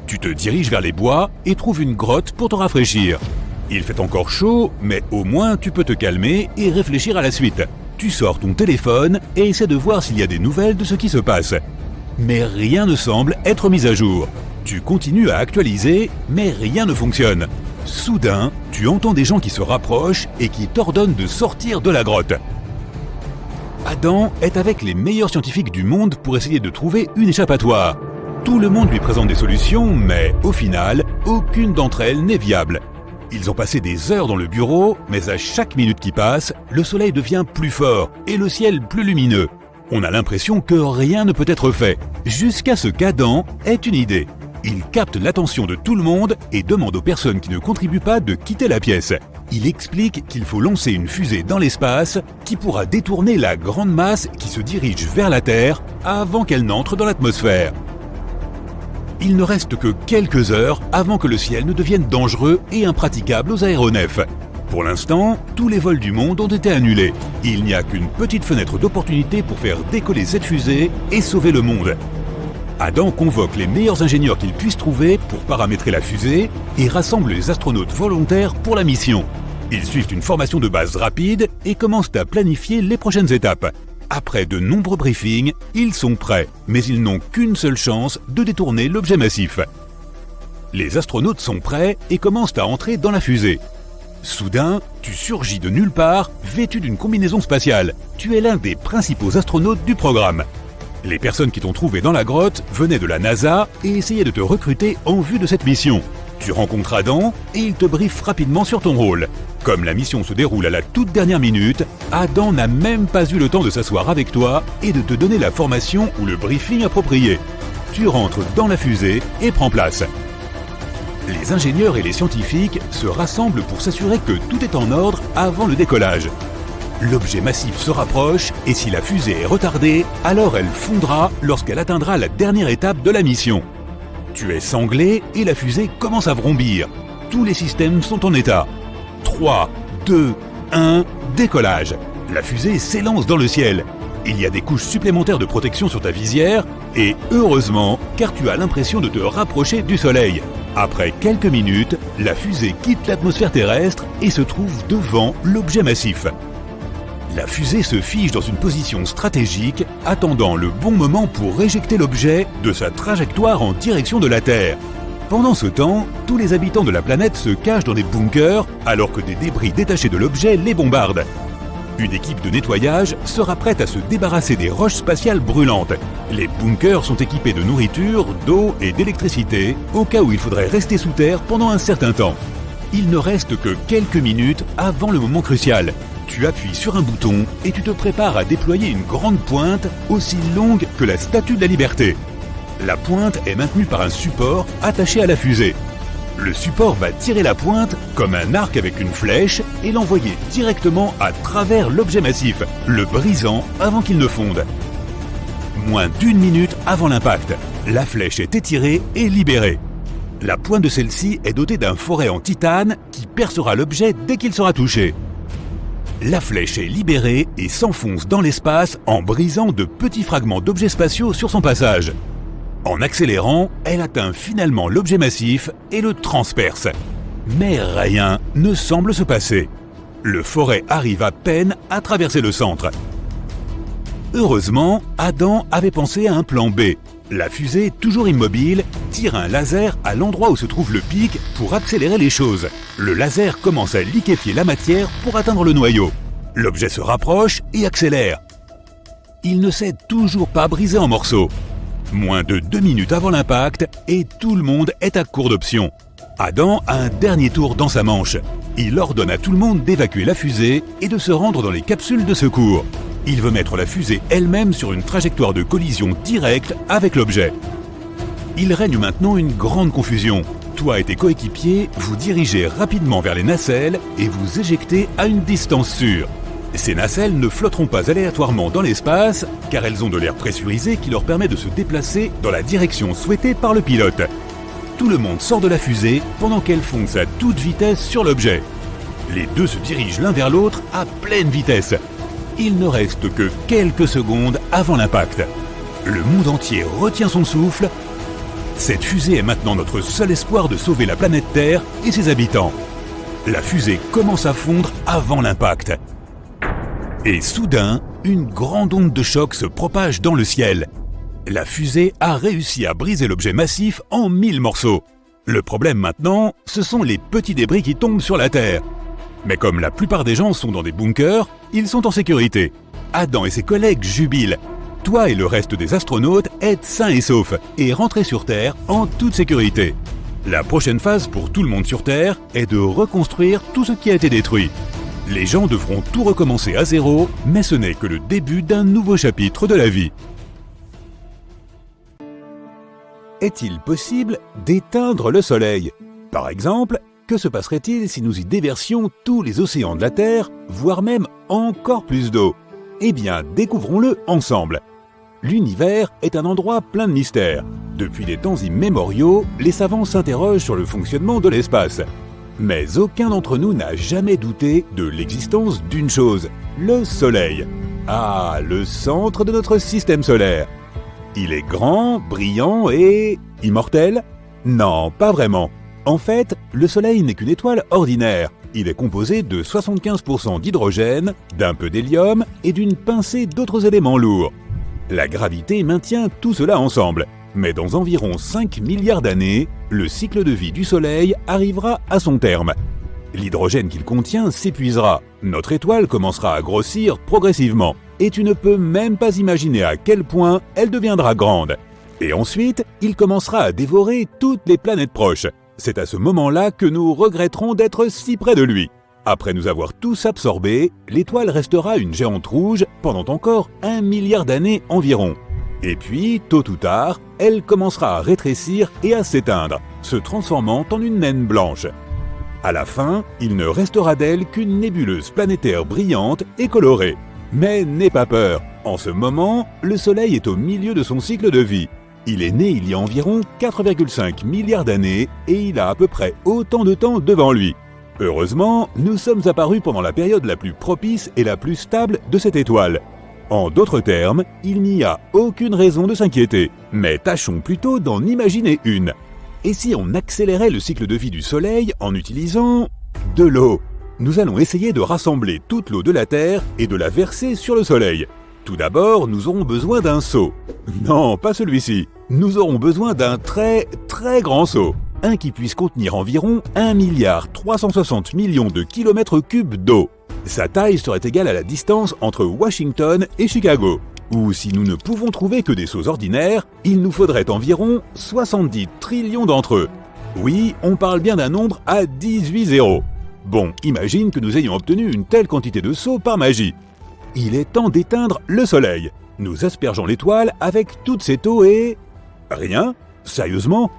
Tu te diriges vers les bois et trouves une grotte pour te rafraîchir. Il fait encore chaud, mais au moins tu peux te calmer et réfléchir à la suite. Tu sors ton téléphone et essaies de voir s'il y a des nouvelles de ce qui se passe. Mais rien ne semble être mis à jour. Tu continues à actualiser, mais rien ne fonctionne. Soudain, tu entends des gens qui se rapprochent et qui t'ordonnent de sortir de la grotte. Adam est avec les meilleurs scientifiques du monde pour essayer de trouver une échappatoire. Tout le monde lui présente des solutions, mais au final, aucune d'entre elles n'est viable. Ils ont passé des heures dans le bureau, mais à chaque minute qui passe, le soleil devient plus fort et le ciel plus lumineux. On a l'impression que rien ne peut être fait, jusqu'à ce qu'Adam ait une idée. Il capte l'attention de tout le monde et demande aux personnes qui ne contribuent pas de quitter la pièce. Il explique qu'il faut lancer une fusée dans l'espace qui pourra détourner la grande masse qui se dirige vers la Terre avant qu'elle n'entre dans l'atmosphère. Il ne reste que quelques heures avant que le ciel ne devienne dangereux et impraticable aux aéronefs. Pour l'instant, tous les vols du monde ont été annulés. Il n'y a qu'une petite fenêtre d'opportunité pour faire décoller cette fusée et sauver le monde. Adam convoque les meilleurs ingénieurs qu'il puisse trouver pour paramétrer la fusée et rassemble les astronautes volontaires pour la mission. Ils suivent une formation de base rapide et commencent à planifier les prochaines étapes. Après de nombreux briefings, ils sont prêts, mais ils n'ont qu'une seule chance de détourner l'objet massif. Les astronautes sont prêts et commencent à entrer dans la fusée. Soudain, tu surgis de nulle part, vêtu d'une combinaison spatiale. Tu es l'un des principaux astronautes du programme. Les personnes qui t'ont trouvé dans la grotte venaient de la NASA et essayaient de te recruter en vue de cette mission. Tu rencontres Adam et il te briefe rapidement sur ton rôle. Comme la mission se déroule à la toute dernière minute, Adam n'a même pas eu le temps de s'asseoir avec toi et de te donner la formation ou le briefing approprié. Tu rentres dans la fusée et prends place. Les ingénieurs et les scientifiques se rassemblent pour s'assurer que tout est en ordre avant le décollage. L'objet massif se rapproche et si la fusée est retardée, alors elle fondra lorsqu'elle atteindra la dernière étape de la mission. Tu es sanglé et la fusée commence à vrombir. Tous les systèmes sont en état. 3, 2, 1, décollage. La fusée s'élance dans le ciel. Il y a des couches supplémentaires de protection sur ta visière et heureusement, car tu as l'impression de te rapprocher du soleil. Après quelques minutes, la fusée quitte l'atmosphère terrestre et se trouve devant l'objet massif. La fusée se fige dans une position stratégique, attendant le bon moment pour éjecter l'objet de sa trajectoire en direction de la Terre. Pendant ce temps, tous les habitants de la planète se cachent dans des bunkers alors que des débris détachés de l'objet les bombardent. Une équipe de nettoyage sera prête à se débarrasser des roches spatiales brûlantes. Les bunkers sont équipés de nourriture, d'eau et d'électricité, au cas où il faudrait rester sous terre pendant un certain temps. Il ne reste que quelques minutes avant le moment crucial. Tu appuies sur un bouton et tu te prépares à déployer une grande pointe aussi longue que la Statue de la Liberté. La pointe est maintenue par un support attaché à la fusée. Le support va tirer la pointe comme un arc avec une flèche et l'envoyer directement à travers l'objet massif, le brisant avant qu'il ne fonde. Moins d'une minute avant l'impact, la flèche est étirée et libérée. La pointe de celle-ci est dotée d'un foret en titane qui percera l'objet dès qu'il sera touché. La flèche est libérée et s'enfonce dans l'espace en brisant de petits fragments d'objets spatiaux sur son passage. En accélérant, elle atteint finalement l'objet massif et le transperce. Mais rien ne semble se passer. Le foret arrive à peine à traverser le centre. Heureusement, Adam avait pensé à un plan B. La fusée, toujours immobile, tire un laser à l'endroit où se trouve le pic pour accélérer les choses. Le laser commence à liquéfier la matière pour atteindre le noyau. L'objet se rapproche et accélère. Il ne s'est toujours pas brisé en morceaux. Moins de 2 minutes avant l'impact et tout le monde est à court d'options. Adam a un dernier tour dans sa manche. Il ordonne à tout le monde d'évacuer la fusée et de se rendre dans les capsules de secours. Il veut mettre la fusée elle-même sur une trajectoire de collision directe avec l'objet. Il règne maintenant une grande confusion. Toi et tes coéquipiers vous dirigez rapidement vers les nacelles et vous éjectez à une distance sûre. Ces nacelles ne flotteront pas aléatoirement dans l'espace, car elles ont de l'air pressurisé qui leur permet de se déplacer dans la direction souhaitée par le pilote. Tout le monde sort de la fusée pendant qu'elle fonce à toute vitesse sur l'objet. Les deux se dirigent l'un vers l'autre à pleine vitesse. Il ne reste que quelques secondes avant l'impact. Le monde entier retient son souffle. Cette fusée est maintenant notre seul espoir de sauver la planète Terre et ses habitants. La fusée commence à fondre avant l'impact. Et soudain, une grande onde de choc se propage dans le ciel. La fusée a réussi à briser l'objet massif en 1000 morceaux. Le problème maintenant, ce sont les petits débris qui tombent sur la Terre. Mais comme la plupart des gens sont dans des bunkers, ils sont en sécurité. Adam et ses collègues jubilent. Toi et le reste des astronautes êtes sains et saufs et rentrez sur Terre en toute sécurité. La prochaine phase pour tout le monde sur Terre est de reconstruire tout ce qui a été détruit. Les gens devront tout recommencer à zéro, mais ce n'est que le début d'un nouveau chapitre de la vie. Est-il possible d'éteindre le Soleil ? Par exemple, que se passerait-il si nous y déversions tous les océans de la Terre, voire même encore plus d'eau ? Eh bien, découvrons-le ensemble. L'univers est un endroit plein de mystères. Depuis des temps immémoriaux, les savants s'interrogent sur le fonctionnement de l'espace. Mais aucun d'entre nous n'a jamais douté de l'existence d'une chose, le Soleil. Ah, le centre de notre système solaire. Il est grand, brillant et immortel ? Non, pas vraiment. En fait, le Soleil n'est qu'une étoile ordinaire. Il est composé de 75% d'hydrogène, d'un peu d'hélium et d'une pincée d'autres éléments lourds. La gravité maintient tout cela ensemble. Mais dans environ 5 milliards d'années, le cycle de vie du Soleil arrivera à son terme. L'hydrogène qu'il contient s'épuisera. Notre étoile commencera à grossir progressivement. Et tu ne peux même pas imaginer à quel point elle deviendra grande. Et ensuite, il commencera à dévorer toutes les planètes proches. C'est à ce moment-là que nous regretterons d'être si près de lui. Après nous avoir tous absorbés, l'étoile restera une géante rouge pendant encore 1 milliard d'années environ. Et puis, tôt ou tard, elle commencera à rétrécir et à s'éteindre, se transformant en une naine blanche. À la fin, il ne restera d'elle qu'une nébuleuse planétaire brillante et colorée. Mais n'aie pas peur, en ce moment, le Soleil est au milieu de son cycle de vie. Il est né il y a environ 4,5 milliards d'années et il a à peu près autant de temps devant lui. Heureusement, nous sommes apparus pendant la période la plus propice et la plus stable de cette étoile. En d'autres termes, il n'y a aucune raison de s'inquiéter, mais tâchons plutôt d'en imaginer une. Et si on accélérait le cycle de vie du Soleil en utilisant de l'eau ? Nous allons essayer de rassembler toute l'eau de la Terre et de la verser sur le Soleil. Tout d'abord, nous aurons besoin d'un seau. Non, pas celui-ci. Nous aurons besoin d'un très grand seau. Un qui puisse contenir environ 1,360 milliard de kilomètres cubes d'eau. Sa taille serait égale à la distance entre Washington et Chicago. Ou si nous ne pouvons trouver que des seaux ordinaires, il nous faudrait environ 70 trillions d'entre eux. Oui, on parle bien d'un nombre à 18 zéros. Bon, imagine que nous ayons obtenu une telle quantité de seaux par magie. Il est temps d'éteindre le Soleil. Nous aspergeons l'étoile avec toute cette eau et... Rien ? Sérieusement ?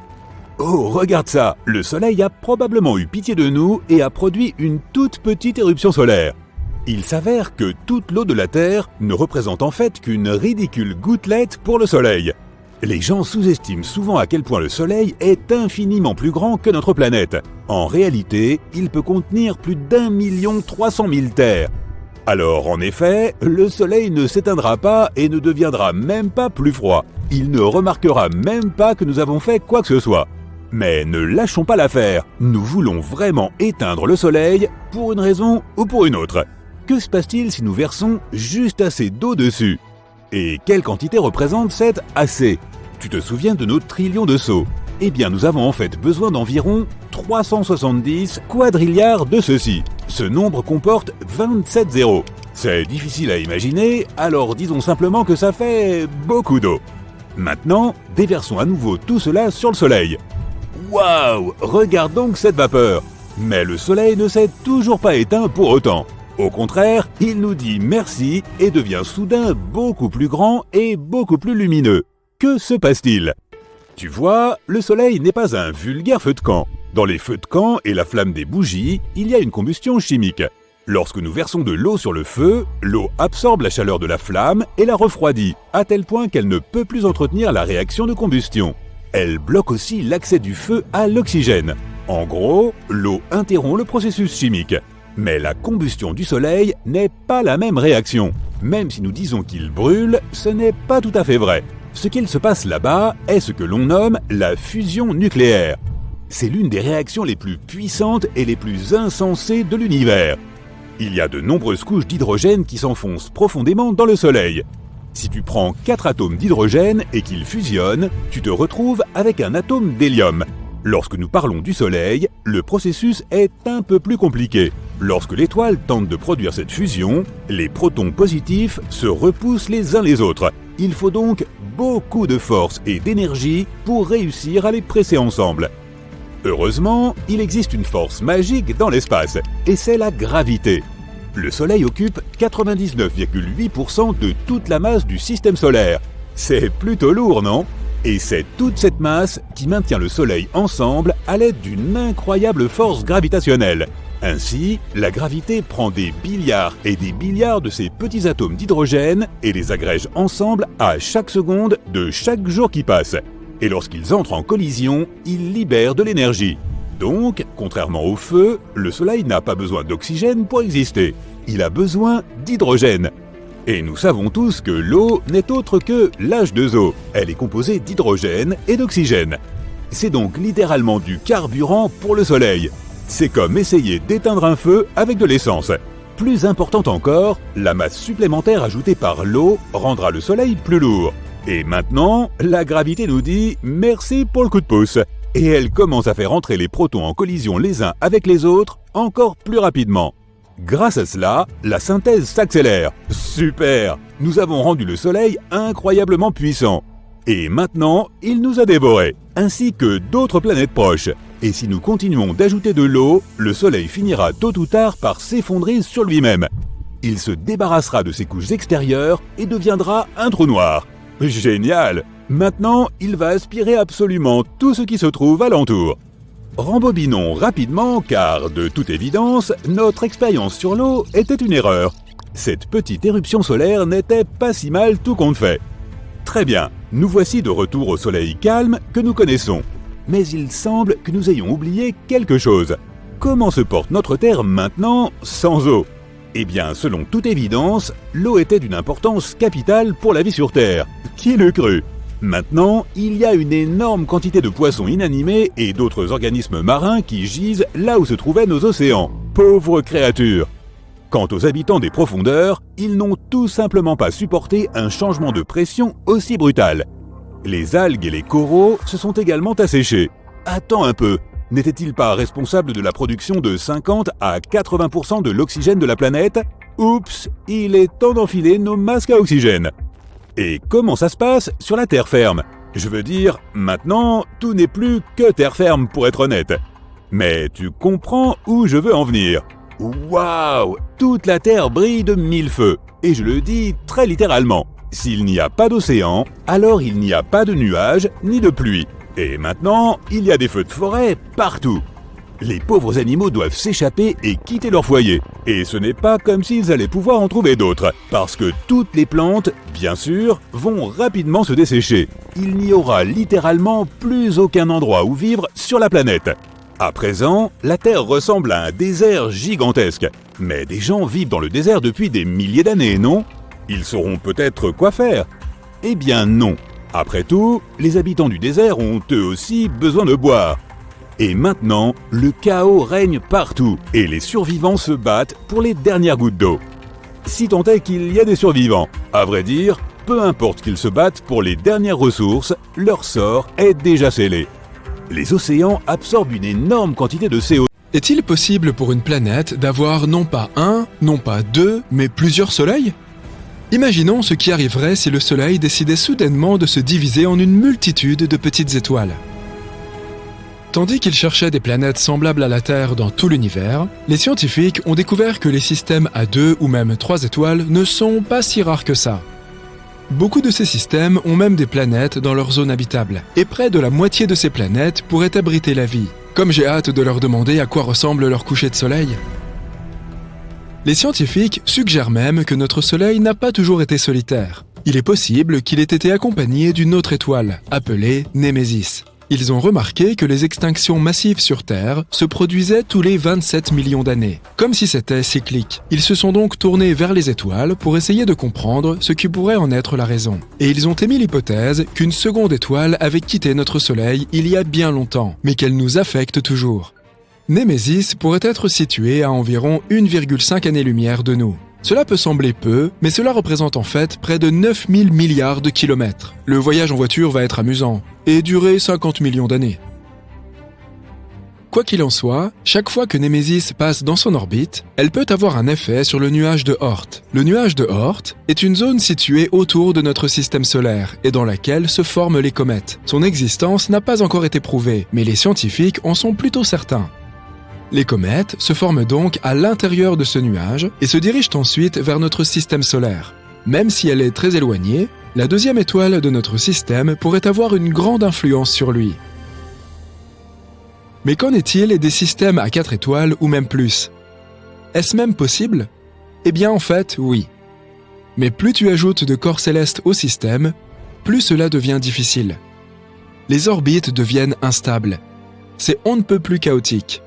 Oh, regarde ça! Le Soleil a probablement eu pitié de nous et a produit une toute petite éruption solaire. Il s'avère que toute l'eau de la Terre ne représente en fait qu'une ridicule gouttelette pour le Soleil. Les gens sous-estiment souvent à quel point le Soleil est infiniment plus grand que notre planète. En réalité, il peut contenir plus d'1,3 million terres. Alors en effet, le Soleil ne s'éteindra pas et ne deviendra même pas plus froid. Il ne remarquera même pas que nous avons fait quoi que ce soit. Mais ne lâchons pas l'affaire, nous voulons vraiment éteindre le Soleil pour une raison ou pour une autre. Que se passe-t-il si nous versons juste assez d'eau dessus ? Et quelle quantité représente cette assez ? Tu te souviens de nos trillions de seaux ? Eh bien nous avons en fait besoin d'environ 370 quadrilliards de ceux-ci. Ce nombre comporte 27 zéros. C'est difficile à imaginer, alors disons simplement que ça fait beaucoup d'eau. Maintenant, déversons à nouveau tout cela sur le Soleil. Waouh! Regarde donc cette vapeur! Mais le Soleil ne s'est toujours pas éteint pour autant. Au contraire, il nous dit merci et devient soudain beaucoup plus grand et beaucoup plus lumineux. Que se passe-t-il? Tu vois, le Soleil n'est pas un vulgaire feu de camp. Dans les feux de camp et la flamme des bougies, il y a une combustion chimique. Lorsque nous versons de l'eau sur le feu, l'eau absorbe la chaleur de la flamme et la refroidit, à tel point qu'elle ne peut plus entretenir la réaction de combustion. Elle bloque aussi l'accès du feu à l'oxygène. En gros, l'eau interrompt le processus chimique. Mais la combustion du Soleil n'est pas la même réaction. Même si nous disons qu'il brûle, ce n'est pas tout à fait vrai. Ce qu'il se passe là-bas est ce que l'on nomme la fusion nucléaire. C'est l'une des réactions les plus puissantes et les plus insensées de l'univers. Il y a de nombreuses couches d'hydrogène qui s'enfoncent profondément dans le Soleil. Si tu prends 4 atomes d'hydrogène et qu'ils fusionnent, tu te retrouves avec un atome d'hélium. Lorsque nous parlons du Soleil, le processus est un peu plus compliqué. Lorsque l'étoile tente de produire cette fusion, les protons positifs se repoussent les uns les autres. Il faut donc beaucoup de force et d'énergie pour réussir à les presser ensemble. Heureusement, il existe une force magique dans l'espace, et c'est la gravité. Le Soleil occupe 99,8% de toute la masse du système solaire. C'est plutôt lourd, non ? Et c'est toute cette masse qui maintient le Soleil ensemble à l'aide d'une incroyable force gravitationnelle. Ainsi, la gravité prend des milliards et des milliards de ces petits atomes d'hydrogène et les agrège ensemble à chaque seconde de chaque jour qui passe. Et lorsqu'ils entrent en collision, ils libèrent de l'énergie. Donc, contrairement au feu, le Soleil n'a pas besoin d'oxygène pour exister. Il a besoin d'hydrogène. Et nous savons tous que l'eau n'est autre que l'H2O. Elle est composée d'hydrogène et d'oxygène. C'est donc littéralement du carburant pour le Soleil. C'est comme essayer d'éteindre un feu avec de l'essence. Plus important encore, la masse supplémentaire ajoutée par l'eau rendra le Soleil plus lourd. Et maintenant, la gravité nous dit « merci pour le coup de pouce ». Et elle commence à faire entrer les protons en collision les uns avec les autres encore plus rapidement. Grâce à cela, la synthèse s'accélère. Super! Nous avons rendu le Soleil incroyablement puissant. Et maintenant, il nous a dévorés, ainsi que d'autres planètes proches. Et si nous continuons d'ajouter de l'eau, le Soleil finira tôt ou tard par s'effondrer sur lui-même. Il se débarrassera de ses couches extérieures et deviendra un trou noir. Génial! Maintenant, il va aspirer absolument tout ce qui se trouve alentour. Rembobinons rapidement car, de toute évidence, notre expérience sur l'eau était une erreur. Cette petite éruption solaire n'était pas si mal tout compte fait. Très bien, nous voici de retour au Soleil calme que nous connaissons. Mais il semble que nous ayons oublié quelque chose. Comment se porte notre Terre maintenant sans eau ? Eh bien, selon toute évidence, l'eau était d'une importance capitale pour la vie sur Terre. Qui l'eût cru ? Maintenant, il y a une énorme quantité de poissons inanimés et d'autres organismes marins qui gisent là où se trouvaient nos océans. Pauvres créatures ! Quant aux habitants des profondeurs, ils n'ont tout simplement pas supporté un changement de pression aussi brutal. Les algues et les coraux se sont également asséchés. Attends un peu, n'était-il pas responsable de la production de 50 à 80% de l'oxygène de la planète ? Oups, il est temps d'enfiler nos masques à oxygène. Et comment ça se passe sur la terre ferme ? Je veux dire, maintenant, tout n'est plus que terre ferme pour être honnête. Mais tu comprends où je veux en venir. Waouh ! Toute la Terre brille de mille feux. Et je le dis très littéralement. S'il n'y a pas d'océan, alors il n'y a pas de nuages ni de pluie. Et maintenant, il y a des feux de forêt partout. Les pauvres animaux doivent s'échapper et quitter leur foyer. Et ce n'est pas comme s'ils allaient pouvoir en trouver d'autres, parce que toutes les plantes, bien sûr, vont rapidement se dessécher. Il n'y aura littéralement plus aucun endroit où vivre sur la planète. À présent, la Terre ressemble à un désert gigantesque. Mais des gens vivent dans le désert depuis des milliers d'années, non ? Ils sauront peut-être quoi faire. Eh bien non. Après tout, les habitants du désert ont eux aussi besoin de boire. Et maintenant, le chaos règne partout et les survivants se battent pour les dernières gouttes d'eau. Si tant est qu'il y a des survivants, à vrai dire, peu importe qu'ils se battent pour les dernières ressources, leur sort est déjà scellé. Les océans absorbent une énorme quantité de CO2. Est-il possible pour une planète d'avoir non pas un, non pas deux, mais plusieurs soleils ? Imaginons ce qui arriverait si le Soleil décidait soudainement de se diviser en une multitude de petites étoiles. Tandis qu'ils cherchaient des planètes semblables à la Terre dans tout l'univers, les scientifiques ont découvert que les systèmes à 2 ou même 3 étoiles ne sont pas si rares que ça. Beaucoup de ces systèmes ont même des planètes dans leur zone habitable, et près de la moitié de ces planètes pourraient abriter la vie. Comme j'ai hâte de leur demander à quoi ressemble leur coucher de soleil. Les scientifiques suggèrent même que notre Soleil n'a pas toujours été solitaire. Il est possible qu'il ait été accompagné d'une autre étoile, appelée Némésis. Ils ont remarqué que les extinctions massives sur Terre se produisaient tous les 27 millions d'années, comme si c'était cyclique. Ils se sont donc tournés vers les étoiles pour essayer de comprendre ce qui pourrait en être la raison. Et ils ont émis l'hypothèse qu'une seconde étoile avait quitté notre Soleil il y a bien longtemps, mais qu'elle nous affecte toujours. Némésis pourrait être situé à environ 1,5 année-lumière de nous. Cela peut sembler peu, mais cela représente en fait près de 9000 milliards de kilomètres. Le voyage en voiture va être amusant, et durer 50 millions d'années. Quoi qu'il en soit, chaque fois que Némésis passe dans son orbite, elle peut avoir un effet sur le nuage de Oort. Le nuage de Oort est une zone située autour de notre système solaire et dans laquelle se forment les comètes. Son existence n'a pas encore été prouvée, mais les scientifiques en sont plutôt certains. Les comètes se forment donc à l'intérieur de ce nuage et se dirigent ensuite vers notre système solaire. Même si elle est très éloignée, la deuxième étoile de notre système pourrait avoir une grande influence sur lui. Mais qu'en est-il des systèmes à 4 étoiles ou même plus? Est-ce même possible? Eh bien en fait, oui. Mais plus tu ajoutes de corps célestes au système, plus cela devient difficile. Les orbites deviennent instables. C'est on ne peut plus chaotique.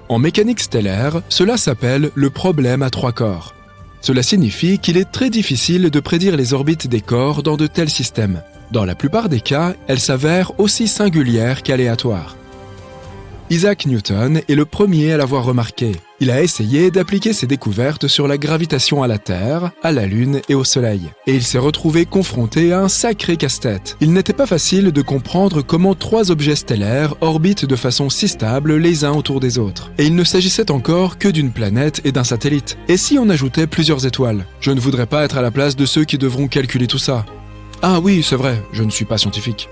En mécanique stellaire, cela s'appelle le problème à 3 corps. Cela signifie qu'il est très difficile de prédire les orbites des corps dans de tels systèmes. Dans la plupart des cas, elles s'avèrent aussi singulières qu'aléatoires. Isaac Newton est le premier à l'avoir remarqué. Il a essayé d'appliquer ses découvertes sur la gravitation à la Terre, à la Lune et au Soleil. Et il s'est retrouvé confronté à un sacré casse-tête. Il n'était pas facile de comprendre comment 3 objets stellaires orbitent de façon si stable les uns autour des autres. Et il ne s'agissait encore que d'une planète et d'un satellite. Et si on ajoutait plusieurs étoiles? Je ne voudrais pas être à la place de ceux qui devront calculer tout ça. Ah oui, c'est vrai, je ne suis pas scientifique.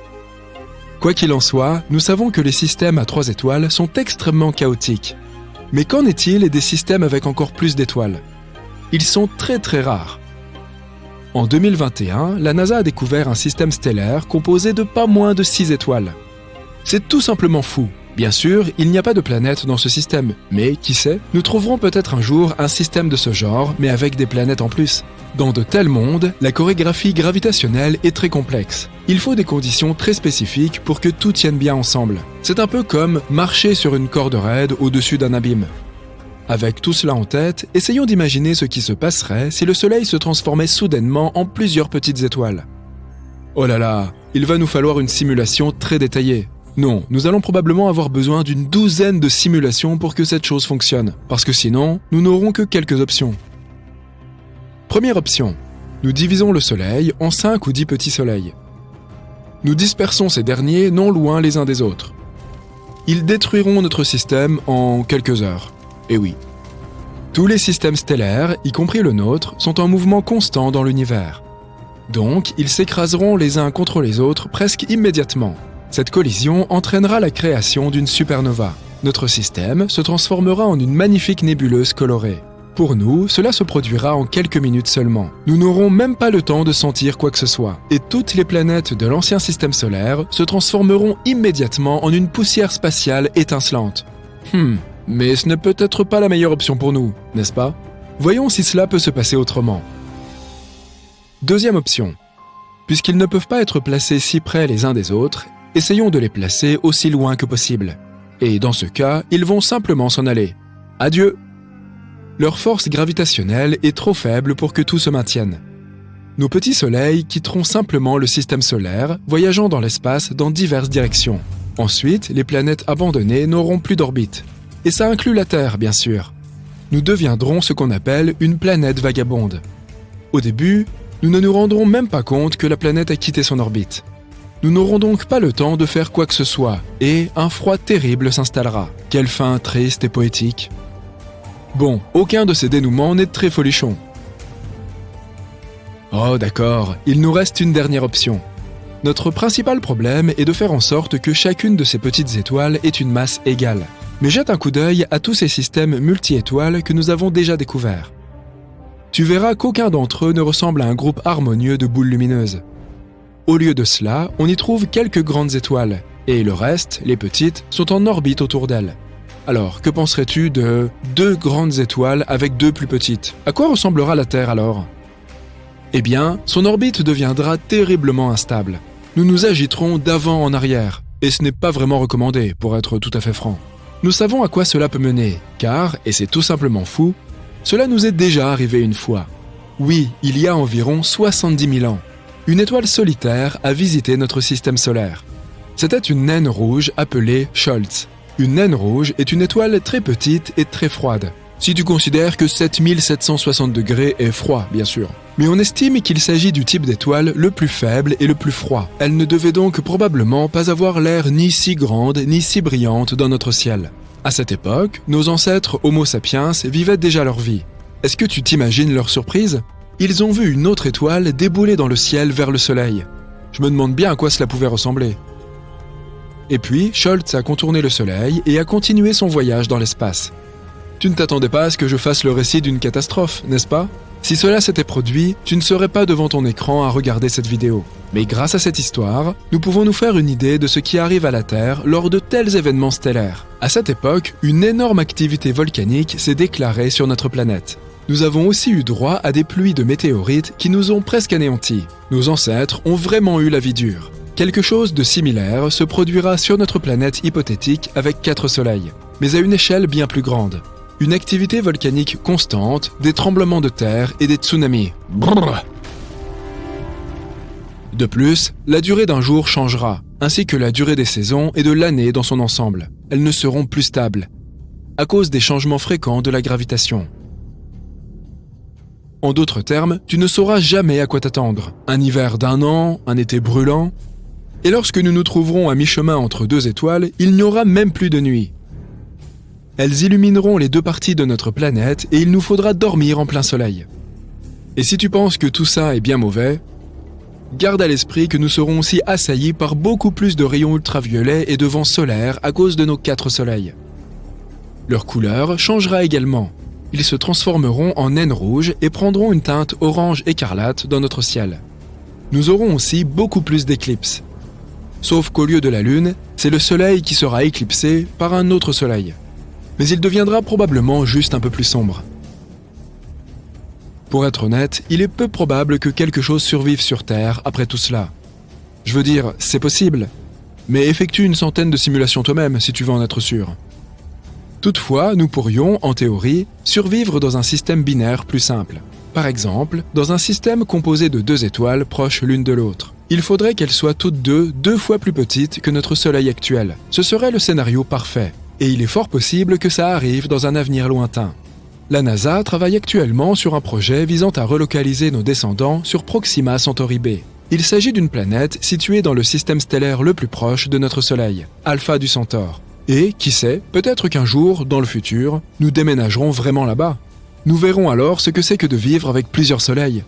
Quoi qu'il en soit, nous savons que les systèmes à 3 étoiles sont extrêmement chaotiques. Mais qu'en est-il des systèmes avec encore plus d'étoiles? Ils sont très très rares. En 2021, la NASA a découvert un système stellaire composé de pas moins de 6 étoiles. C'est tout simplement fou. Bien sûr, il n'y a pas de planète dans ce système, mais qui sait, nous trouverons peut-être un jour un système de ce genre, mais avec des planètes en plus. Dans de tels mondes, la chorégraphie gravitationnelle est très complexe. Il faut des conditions très spécifiques pour que tout tienne bien ensemble. C'est un peu comme marcher sur une corde raide au-dessus d'un abîme. Avec tout cela en tête, essayons d'imaginer ce qui se passerait si le Soleil se transformait soudainement en plusieurs petites étoiles. Oh là là, il va nous falloir une simulation très détaillée. Non, nous allons probablement avoir besoin d'une douzaine de simulations pour que cette chose fonctionne, parce que sinon, nous n'aurons que quelques options. Première option, nous divisons le Soleil en 5 ou 10 petits soleils. Nous dispersons ces derniers non loin les uns des autres. Ils détruiront notre système en quelques heures. Et oui. Tous les systèmes stellaires, y compris le nôtre, sont en mouvement constant dans l'univers. Donc, ils s'écraseront les uns contre les autres presque immédiatement. Cette collision entraînera la création d'une supernova. Notre système se transformera en une magnifique nébuleuse colorée. Pour nous, cela se produira en quelques minutes seulement. Nous n'aurons même pas le temps de sentir quoi que ce soit. Et toutes les planètes de l'ancien système solaire se transformeront immédiatement en une poussière spatiale étincelante. Mais ce n'est peut-être pas la meilleure option pour nous, n'est-ce pas? Voyons si cela peut se passer autrement. Deuxième option. Puisqu'ils ne peuvent pas être placés si près les uns des autres, essayons de les placer aussi loin que possible. Et dans ce cas, ils vont simplement s'en aller. Adieu! Leur force gravitationnelle est trop faible pour que tout se maintienne. Nos petits soleils quitteront simplement le système solaire, voyageant dans l'espace dans diverses directions. Ensuite, les planètes abandonnées n'auront plus d'orbite. Et ça inclut la Terre, bien sûr. Nous deviendrons ce qu'on appelle une planète vagabonde. Au début, nous ne nous rendrons même pas compte que la planète a quitté son orbite. Nous n'aurons donc pas le temps de faire quoi que ce soit, et un froid terrible s'installera. Quelle fin triste et poétique. Bon, aucun de ces dénouements n'est très folichon. Oh d'accord, il nous reste une dernière option. Notre principal problème est de faire en sorte que chacune de ces petites étoiles ait une masse égale. Mais jette un coup d'œil à tous ces systèmes multi-étoiles que nous avons déjà découverts. Tu verras qu'aucun d'entre eux ne ressemble à un groupe harmonieux de boules lumineuses. Au lieu de cela, on y trouve quelques grandes étoiles, et le reste, les petites, sont en orbite autour d'elles. Alors, que penserais-tu de 2 grandes étoiles avec 2 plus petites? À quoi ressemblera la Terre alors? Eh bien, son orbite deviendra terriblement instable. Nous nous agiterons d'avant en arrière, et ce n'est pas vraiment recommandé, pour être tout à fait franc. Nous savons à quoi cela peut mener, car, et c'est tout simplement fou, cela nous est déjà arrivé une fois. Oui, il y a environ 70 000 ans, une étoile solitaire a visité notre système solaire. C'était une naine rouge appelée Scholz. Une naine rouge est une étoile très petite et très froide. Si tu considères que 7760 degrés est froid, bien sûr. Mais on estime qu'il s'agit du type d'étoile le plus faible et le plus froid. Elle ne devait donc probablement pas avoir l'air ni si grande ni si brillante dans notre ciel. À cette époque, nos ancêtres Homo sapiens vivaient déjà leur vie. Est-ce que tu t'imagines leur surprise? Ils ont vu une autre étoile débouler dans le ciel vers le soleil. Je me demande bien à quoi cela pouvait ressembler. Et puis, Scholz a contourné le soleil et a continué son voyage dans l'espace. Tu ne t'attendais pas à ce que je fasse le récit d'une catastrophe, n'est-ce pas? Si cela s'était produit, tu ne serais pas devant ton écran à regarder cette vidéo. Mais grâce à cette histoire, nous pouvons nous faire une idée de ce qui arrive à la Terre lors de tels événements stellaires. À cette époque, une énorme activité volcanique s'est déclarée sur notre planète. Nous avons aussi eu droit à des pluies de météorites qui nous ont presque anéantis. Nos ancêtres ont vraiment eu la vie dure. Quelque chose de similaire se produira sur notre planète hypothétique avec 4 soleils, mais à une échelle bien plus grande. Une activité volcanique constante, des tremblements de terre et des tsunamis. Brrr. De plus, la durée d'un jour changera, ainsi que la durée des saisons et de l'année dans son ensemble. Elles ne seront plus stables, à cause des changements fréquents de la gravitation. En d'autres termes, tu ne sauras jamais à quoi t'attendre. Un hiver d'1 an, un été brûlant. Et lorsque nous nous trouverons à mi-chemin entre 2 étoiles, il n'y aura même plus de nuit. Elles illumineront les 2 parties de notre planète et il nous faudra dormir en plein soleil. Et si tu penses que tout ça est bien mauvais, garde à l'esprit que nous serons aussi assaillis par beaucoup plus de rayons ultraviolets et de vents solaires à cause de nos 4 soleils. Leur couleur changera également. Ils se transformeront en naines rouges et prendront une teinte orange écarlate dans notre ciel. Nous aurons aussi beaucoup plus d'éclipses. Sauf qu'au lieu de la Lune, c'est le Soleil qui sera éclipsé par un autre Soleil. Mais il deviendra probablement juste un peu plus sombre. Pour être honnête, il est peu probable que quelque chose survive sur Terre après tout cela. Je veux dire, c'est possible, mais effectue une centaine de simulations toi-même si tu veux en être sûr. Toutefois, nous pourrions, en théorie, survivre dans un système binaire plus simple. Par exemple, dans un système composé de 2 étoiles proches l'une de l'autre. Il faudrait qu'elles soient toutes 2 fois plus petites que notre Soleil actuel. Ce serait le scénario parfait. Et il est fort possible que ça arrive dans un avenir lointain. La NASA travaille actuellement sur un projet visant à relocaliser nos descendants sur Proxima Centauri b. Il s'agit d'une planète située dans le système stellaire le plus proche de notre Soleil, Alpha du Centaure. Et, qui sait, peut-être qu'un jour, dans le futur, nous déménagerons vraiment là-bas. Nous verrons alors ce que c'est que de vivre avec plusieurs soleils.